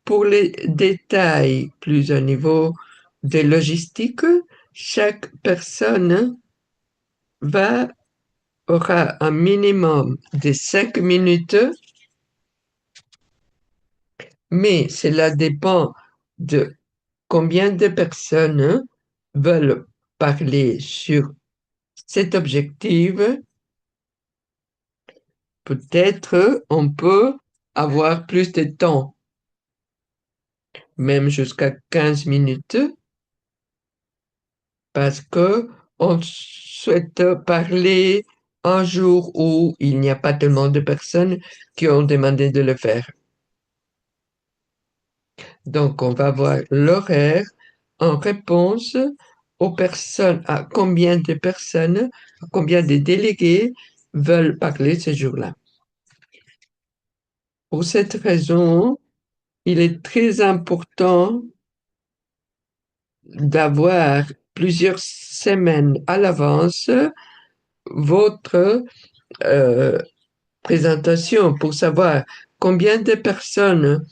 Pour les détails plus au niveau de logistique, chaque personne aura un minimum de 5 minutes, mais cela dépend de combien de personnes veulent parler sur cet objectif. Peut-être on peut avoir plus de temps, même jusqu'à 15 minutes, parce que on souhaite parler un jour où il n'y a pas tellement de personnes qui ont demandé de le faire. Donc, on va voir l'horaire en réponse aux personnes, à combien de personnes, à combien de délégués veulent parler ce jour-là. Pour cette raison, il est très important d'avoir plusieurs semaines à l'avance votre euh, présentation pour savoir combien de personnes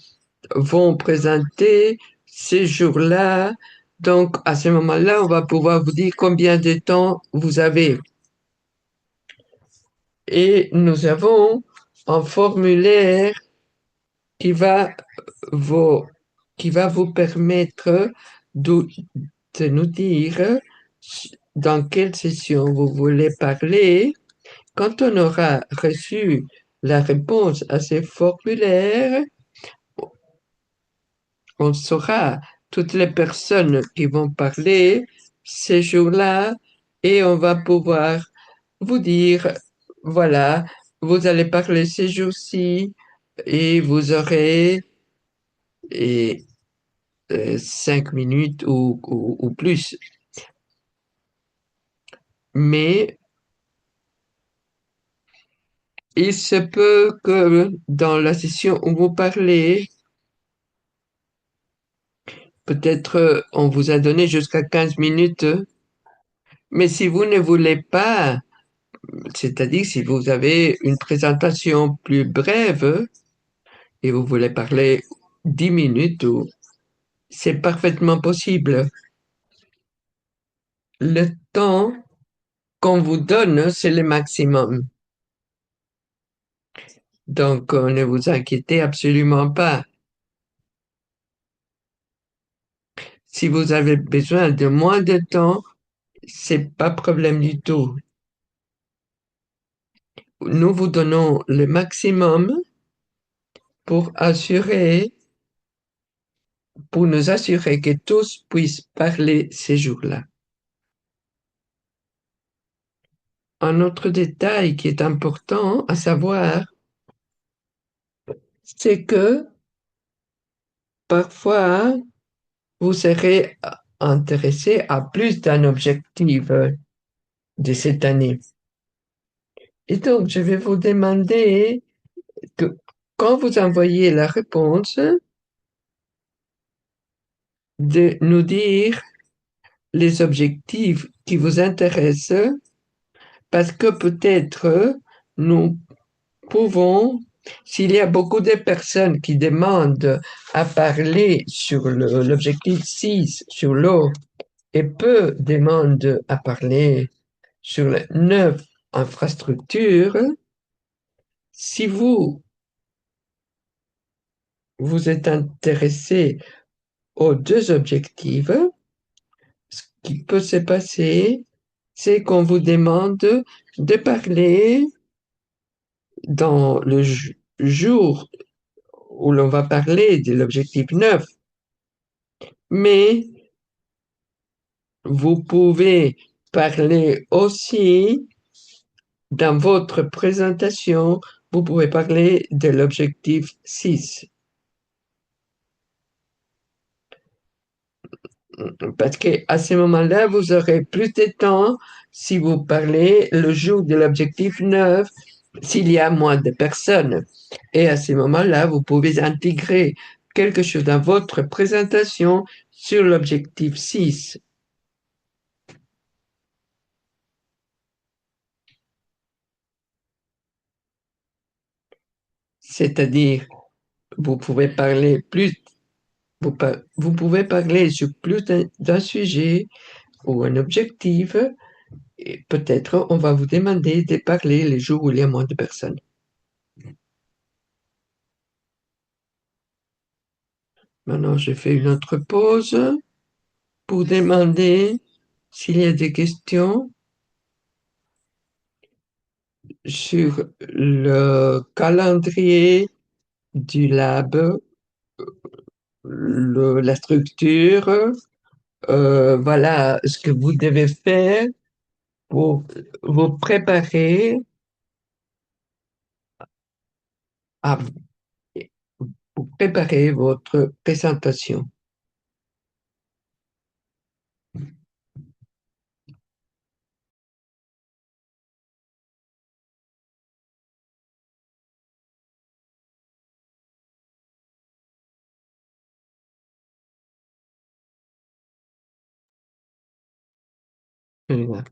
vont présenter ces jours-là. Donc, à ce moment-là, on va pouvoir vous dire combien de temps vous avez. Et nous avons un formulaire qui va vous, qui va vous permettre de, de nous dire dans quelle session vous voulez parler. Quand on aura reçu la réponse à ces formulaires, on saura toutes les personnes qui vont parler ces jours-là et on va pouvoir vous dire, voilà, vous allez parler ces jours-ci et vous aurez et, 5 minutes ou plus. Mais il se peut que dans la session où vous parlez, peut-être on vous a donné jusqu'à 15 minutes, mais si vous ne voulez pas, c'est-à-dire si vous avez une présentation plus brève et vous voulez parler 10 minutes, c'est parfaitement possible. Le temps qu'on vous donne, c'est le maximum. Donc, ne vous inquiétez absolument pas. Si vous avez besoin de moins de temps, c'est pas problème du tout. Nous vous donnons le maximum pour pour nous assurer que tous puissent parler ces jours-là. Un autre détail qui est important à savoir, c'est que parfois, vous serez intéressé à plus d'un objectif de cette année. Et donc, je vais vous demander que quand vous envoyez la réponse, de nous dire les objectifs qui vous intéressent, parce que peut-être nous pouvons, s'il y a beaucoup de personnes qui demandent à parler sur l'objectif 6, sur l'eau, et peu demandent à parler sur les 9 infrastructures, si vous êtes intéressé aux deux objectifs, ce qui peut se passer, c'est qu'on vous demande de parler dans le jour où l'on va parler de l'objectif 9, mais vous pouvez parler aussi Dans votre présentation, vous pouvez parler de l'objectif 6. Parce qu'à ce moment-là, vous aurez plus de temps si vous parlez le jour de l'objectif 9, s'il y a moins de personnes. Et à ce moment-là, vous pouvez intégrer quelque chose dans votre présentation sur l'objectif 6. C'est-à-dire, vous pouvez parler plus, vous pouvez parler sur plus d'un sujet ou un objectif. Et peut-être on va vous demander de parler les jours où il y a moins de personnes. Maintenant, je fais une autre pause pour demander s'il y a des questions sur le calendrier du lab, la structure, voilà ce que vous devez faire pour vous préparer à pour préparer votre présentation. Voilà.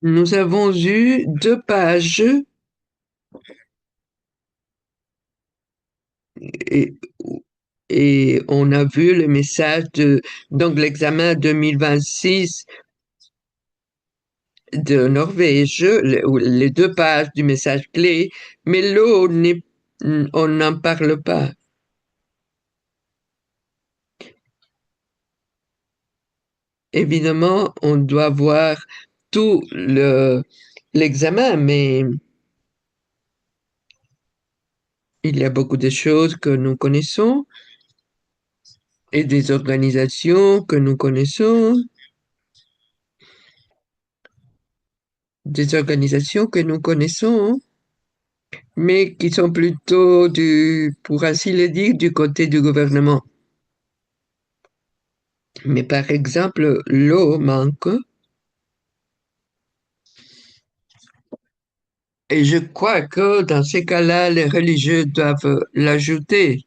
Nous avons eu 2 pages et, et on a vu le message donc l'examen 2026 de Norvège, les 2 pages du message clé, mais l'eau on n'en parle pas. Évidemment, on doit voir tout l'examen, mais il y a beaucoup de choses que nous connaissons et des organisations que nous connaissons, mais qui sont plutôt pour ainsi le dire, du côté du gouvernement. Mais par exemple, l'eau manque et je crois que dans ces cas-là, les religieux doivent l'ajouter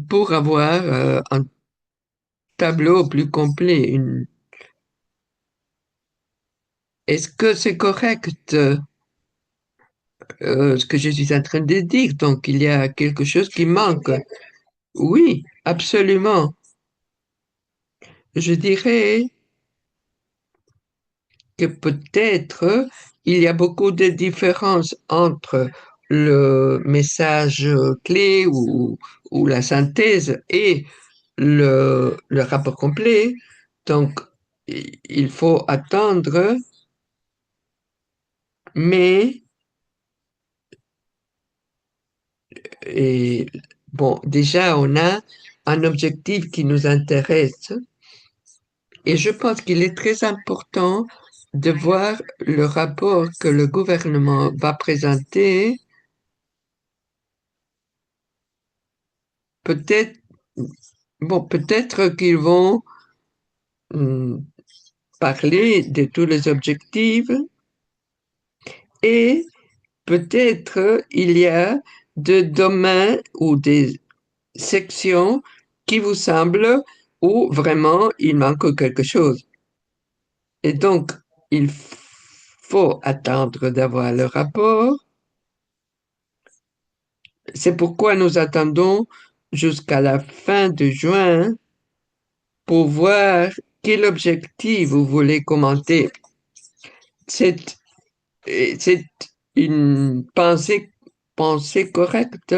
pour avoir un tableau plus complet. Est-ce que c'est correct ce que je suis en train de dire? Donc, il y a quelque chose qui manque. Oui, absolument. Je dirais que peut-être il y a beaucoup de différences entre le message clé ou la synthèse et le rapport complet. Donc, il faut attendre, mais et, bon, déjà, on a un objectif qui nous intéresse et je pense qu'il est très important de voir le rapport que le gouvernement va présenter. Peut-être, bon, peut-être qu'ils vont hum, parler de tous les objectifs et peut-être il y a des domaines ou des sections qui vous semblent où vraiment il manque quelque chose. Et donc, il faut attendre d'avoir le rapport. C'est pourquoi nous attendons jusqu'à la fin de juin pour voir quel objectif vous voulez commenter. C'est, c'est une pensée correcte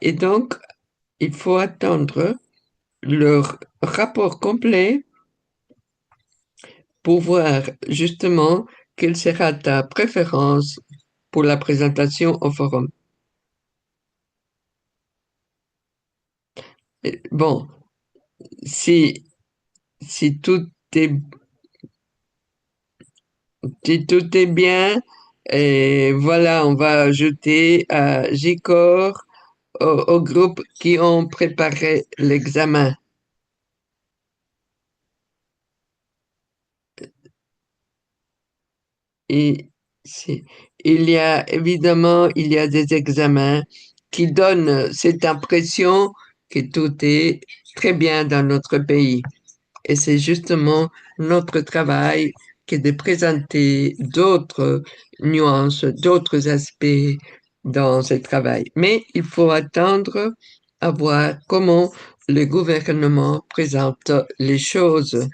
et donc il faut attendre le rapport complet pour voir justement quelle sera ta préférence pour la présentation au forum. Bon, si, si tout est, si tout est bien, et voilà, on va ajouter à JCOR au groupe qui ont préparé l'examen. Et si- il y a évidemment, il y a des examens qui donnent cette impression que tout est très bien dans notre pays. Et c'est justement notre travail que de présenter d'autres nuances, d'autres aspects dans ce travail. Mais il faut attendre à voir comment le gouvernement présente les choses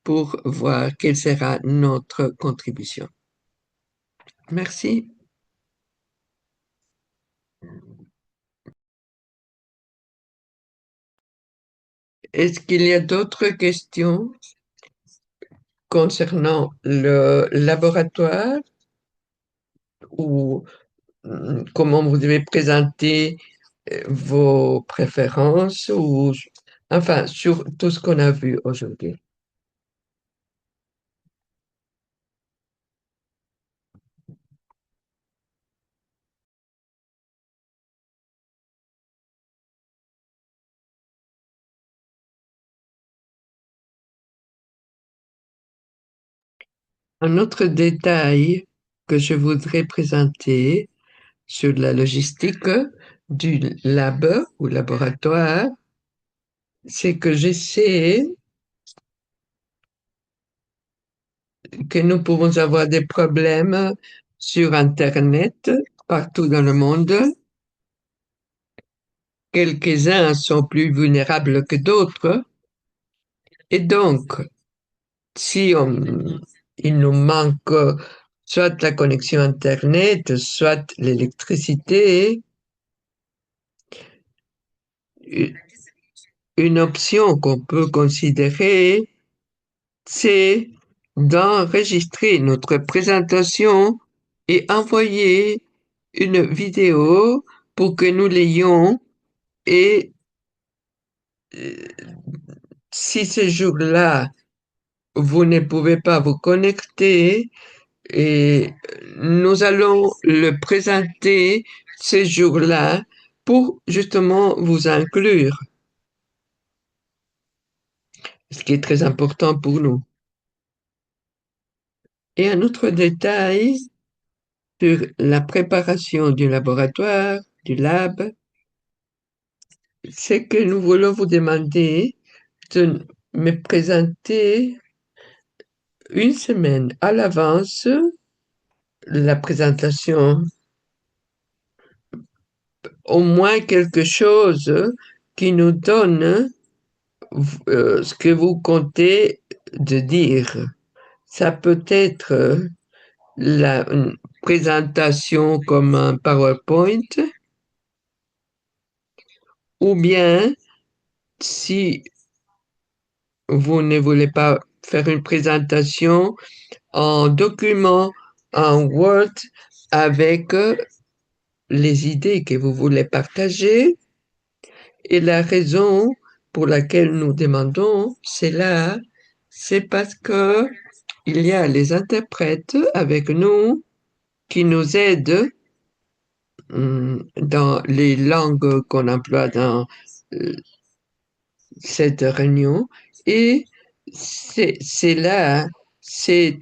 pour voir quelle sera notre contribution. Merci. Est-ce qu'il y a d'autres questions concernant le laboratoire ou comment vous devez présenter vos préférences ou enfin sur tout ce qu'on a vu aujourd'hui? Un autre détail que je voudrais présenter sur la logistique du lab ou laboratoire, c'est que je sais que nous pouvons avoir des problèmes sur Internet partout dans le monde. Quelques-uns sont plus vulnérables que d'autres. Et donc, si il nous manque soit la connexion Internet, soit l'électricité, une option qu'on peut considérer, c'est d'enregistrer notre présentation et envoyer une vidéo pour que nous l'ayons et si ce jour-là, vous ne pouvez pas vous connecter, et nous allons le présenter ce jour-là pour justement vous inclure, ce qui est très important pour nous. Et un autre détail sur la préparation du laboratoire, du lab, c'est que nous voulons vous demander de me présenter une semaine à l'avance la présentation, au moins quelque chose qui nous donne ce que vous comptez de dire. Ça peut être une présentation comme un PowerPoint, ou bien si vous ne voulez pas faire une présentation en document, en Word, avec les idées que vous voulez partager. Et la raison pour laquelle nous demandons cela, c'est parce que il y a les interprètes avec nous qui nous aident dans les langues qu'on emploie dans euh, cette réunion. Et c'est là, c'est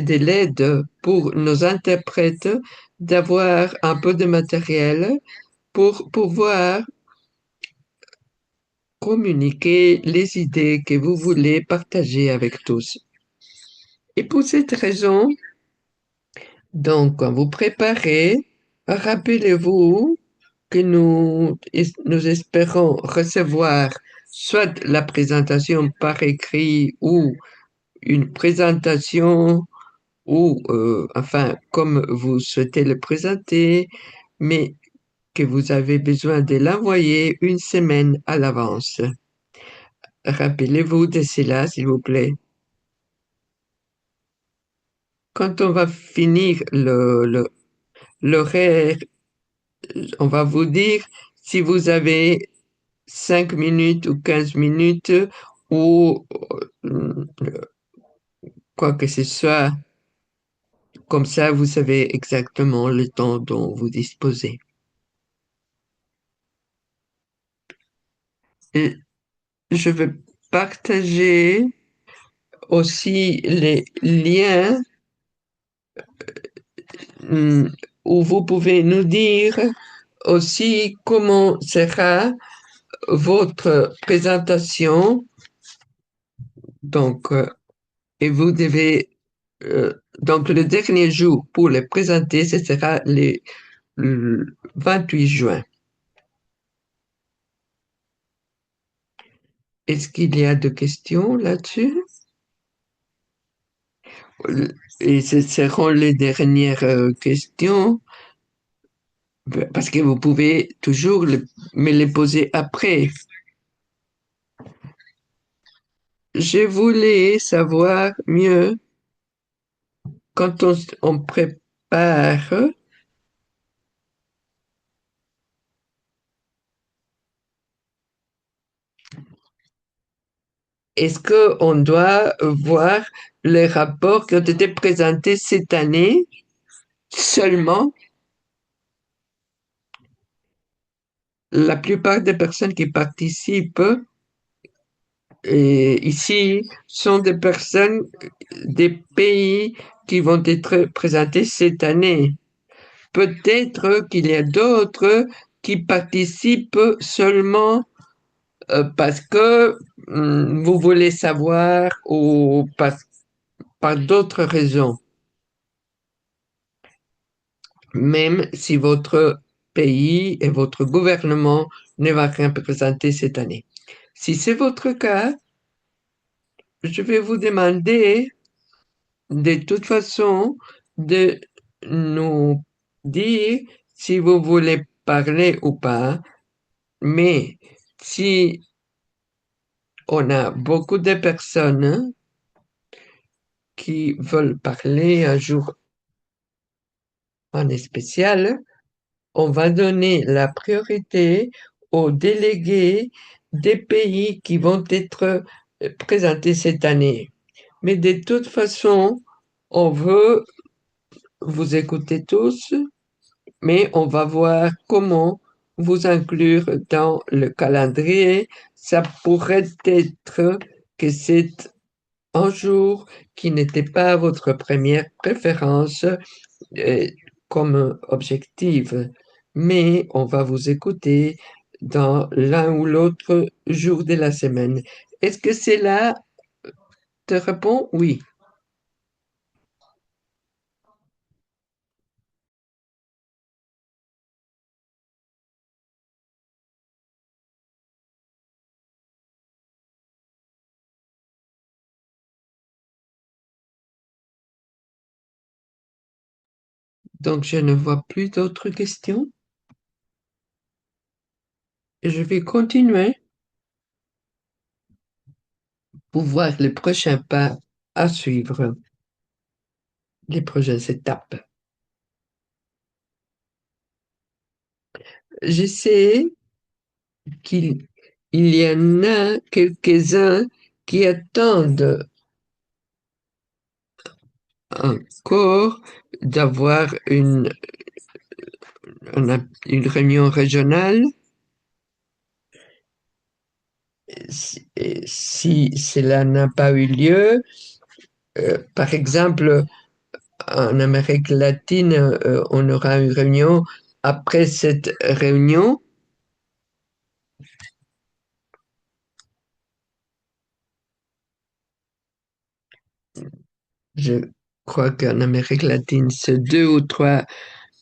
de l'aide pour nos interprètes d'avoir un peu de matériel pour pouvoir communiquer les idées que vous voulez partager avec tous. Et pour cette raison, donc, quand vous préparez, rappelez-vous que nous espérons recevoir soit la présentation par écrit ou une présentation ou, enfin, comme vous souhaitez le présenter, mais que vous avez besoin de l'envoyer une semaine à l'avance. Rappelez-vous de cela, s'il vous plaît. quand on va finir l'horaire, on va vous dire si vous avez 5 minutes ou 15 minutes ou quoi que ce soit. Comme ça, vous savez exactement le temps dont vous disposez. Et je vais partager aussi les liens hum, où vous pouvez nous dire aussi comment sera votre présentation. Donc, et vous devez, donc le dernier jour pour les présenter, ce sera le 28 juin. Est-ce qu'il y a de questions là-dessus? Et ce seront les dernières questions, parce que vous pouvez toujours me les poser après. Je voulais savoir mieux quand on prépare, est-ce qu'on doit voir les rapports qui ont été présentés cette année seulement? La plupart des personnes qui participent ici sont des personnes des pays qui vont être présentés cette année. Peut-être qu'il y a d'autres qui participent seulement parce que vous voulez savoir ou par d'autres raisons. Même si votre pays et votre gouvernement ne va rien présenter cette année. Si c'est votre cas, je vais vous demander de toute façon de nous dire si vous voulez parler ou pas, mais si on a beaucoup de personnes qui veulent parler un jour en spécial, on va donner la priorité aux délégués des pays qui vont être présentés cette année. Mais de toute façon, on veut vous écouter tous, mais on va voir comment vous inclure dans le calendrier. Ça pourrait être que c'est un jour qui n'était pas votre première préférence euh, comme objectif, mais on va vous écouter dans l'un ou l'autre jour de la semaine. Est-ce que c'est là te répond oui? Donc, je ne vois plus d'autres questions. Je vais continuer pour voir les prochains pas à suivre, les prochaines étapes. Je sais qu'il y en a quelques-uns qui attendent encore d'avoir une réunion régionale. Si cela n'a pas eu lieu, par exemple, en Amérique latine, on aura une réunion. Après cette réunion, je crois qu'en Amérique latine, c'est 2 ou 3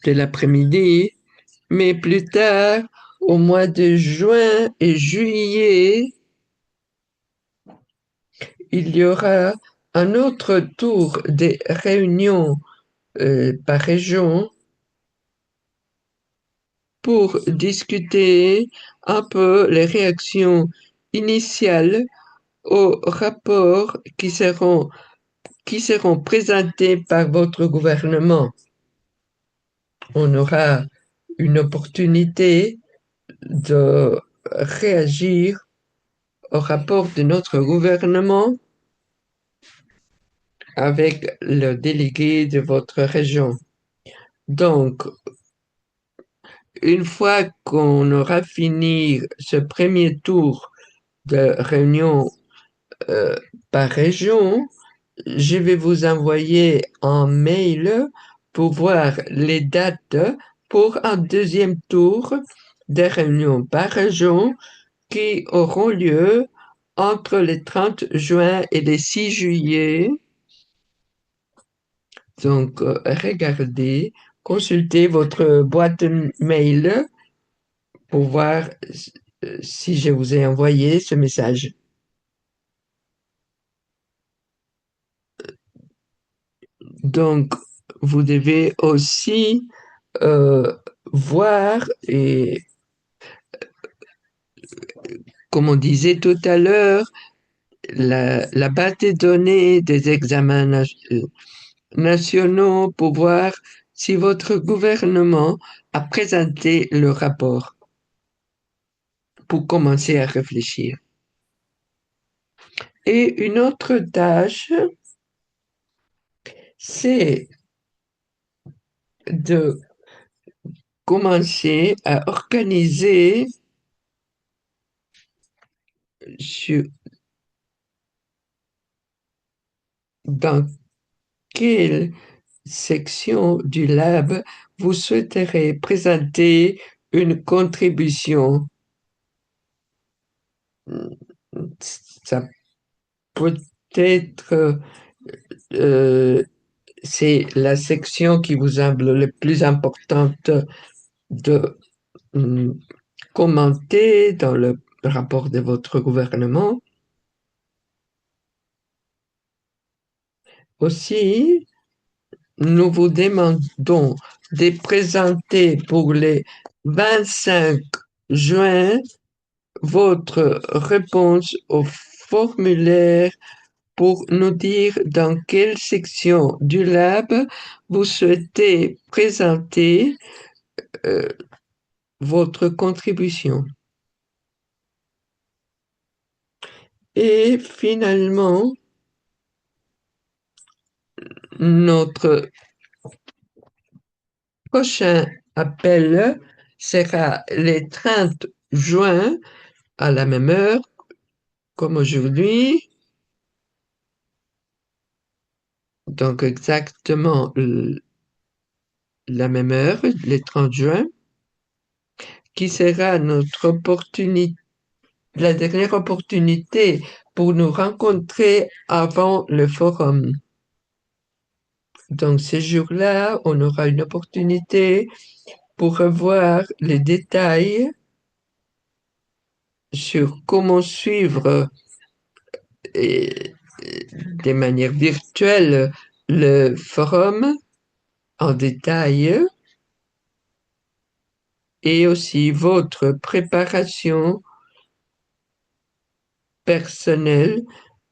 de l'après-midi, mais plus tard, au mois de juin et juillet, il y aura un autre tour des réunions par région pour discuter un peu les réactions initiales aux rapports qui seront qui seront présentés par votre gouvernement. On aura une opportunité de réagir au rapport de notre gouvernement avec le délégué de votre région. Donc, une fois qu'on aura fini ce premier tour de réunion euh, par région, je vais vous envoyer un mail pour voir les dates pour un deuxième tour de réunion par région qui auront lieu entre le 30 juin et le 6 juillet. Donc, regardez, consultez votre boîte mail pour voir si je vous ai envoyé ce message. Donc, vous devez aussi voir, et comme on disait tout à l'heure, la base de données des examens nationaux pour voir si votre gouvernement a présenté le rapport pour commencer à réfléchir. Et une autre tâche, c'est de commencer à organiser sur, dans quelle section du lab vous souhaiterez présenter une contribution. Ça peut être, euh, c'est la section qui vous semble le plus importante de commenter dans le rapport de votre gouvernement. Aussi, nous vous demandons de présenter pour les 25 juin votre réponse au formulaire pour nous dire dans quelle section du lab vous souhaitez présenter euh, votre contribution. Et finalement, notre prochain appel sera le 30 juin à la même heure comme aujourd'hui. Donc exactement la même heure, le 30 juin, qui sera notre opportunité, la dernière opportunité pour nous rencontrer avant le forum. Donc ce jour-là, on aura une opportunité pour revoir les détails sur comment suivre de manière virtuelle le forum en détail et aussi votre préparation personnelle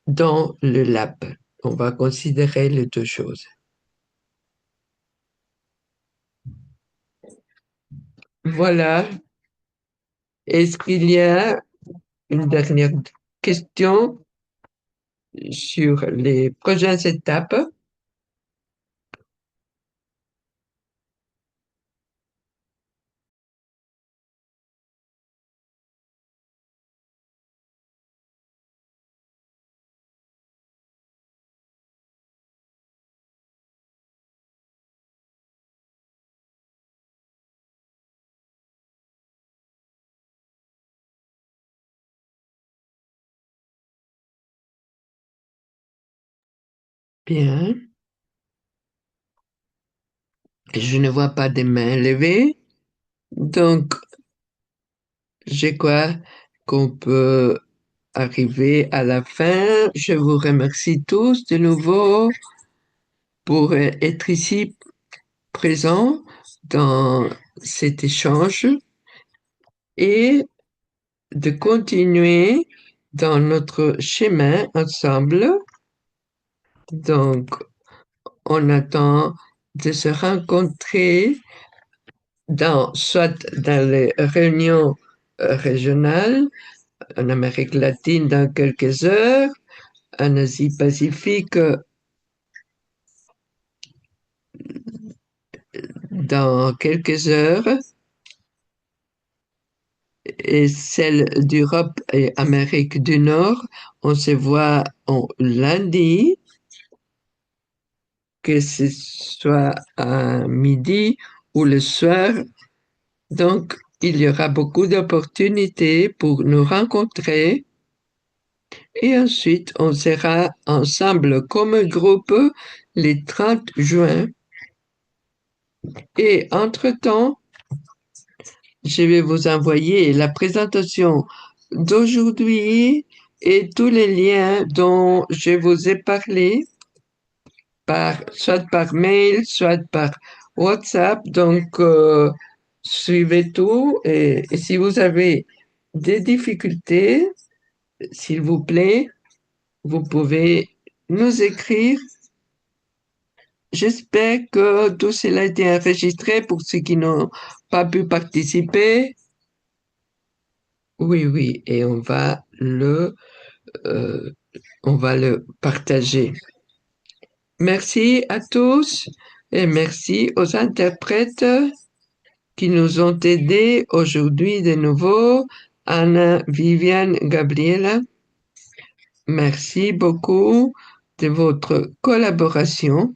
dans le lab. On va considérer les deux choses. Voilà. Est-ce qu'il y a une dernière question sur les prochaines étapes? Bien. Je ne vois pas de mains levées. Donc, je crois qu'on peut arriver à la fin. Je vous remercie tous de nouveau pour être ici présents dans cet échange et de continuer dans notre chemin ensemble Donc, on attend de se rencontrer soit dans les réunions régionales, en Amérique latine dans quelques heures, en Asie-Pacifique dans quelques heures, et celle d'Europe et Amérique du Nord, on se voit en lundi, que ce soit à midi ou le soir. Donc, il y aura beaucoup d'opportunités pour nous rencontrer et ensuite on sera ensemble comme groupe les 30 juin. Et entre-temps, je vais vous envoyer la présentation d'aujourd'hui et tous les liens dont je vous ai parlé, soit par mail, soit par WhatsApp. Donc, suivez tout et si vous avez des difficultés, s'il vous plaît, vous pouvez nous écrire. J'espère que tout cela a été enregistré pour ceux qui n'ont pas pu participer. Oui, oui, et euh, on va le partager. Merci à tous et merci aux interprètes qui nous ont aidés aujourd'hui de nouveau. Anna, Viviane, Gabriela, merci beaucoup de votre collaboration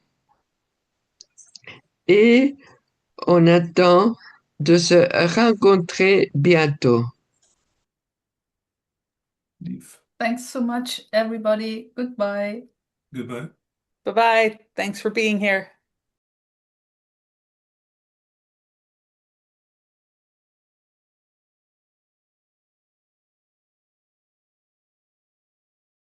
et on attend de se rencontrer bientôt. Thanks so much, everybody. Goodbye. Goodbye. Bye-bye. Thanks for being here.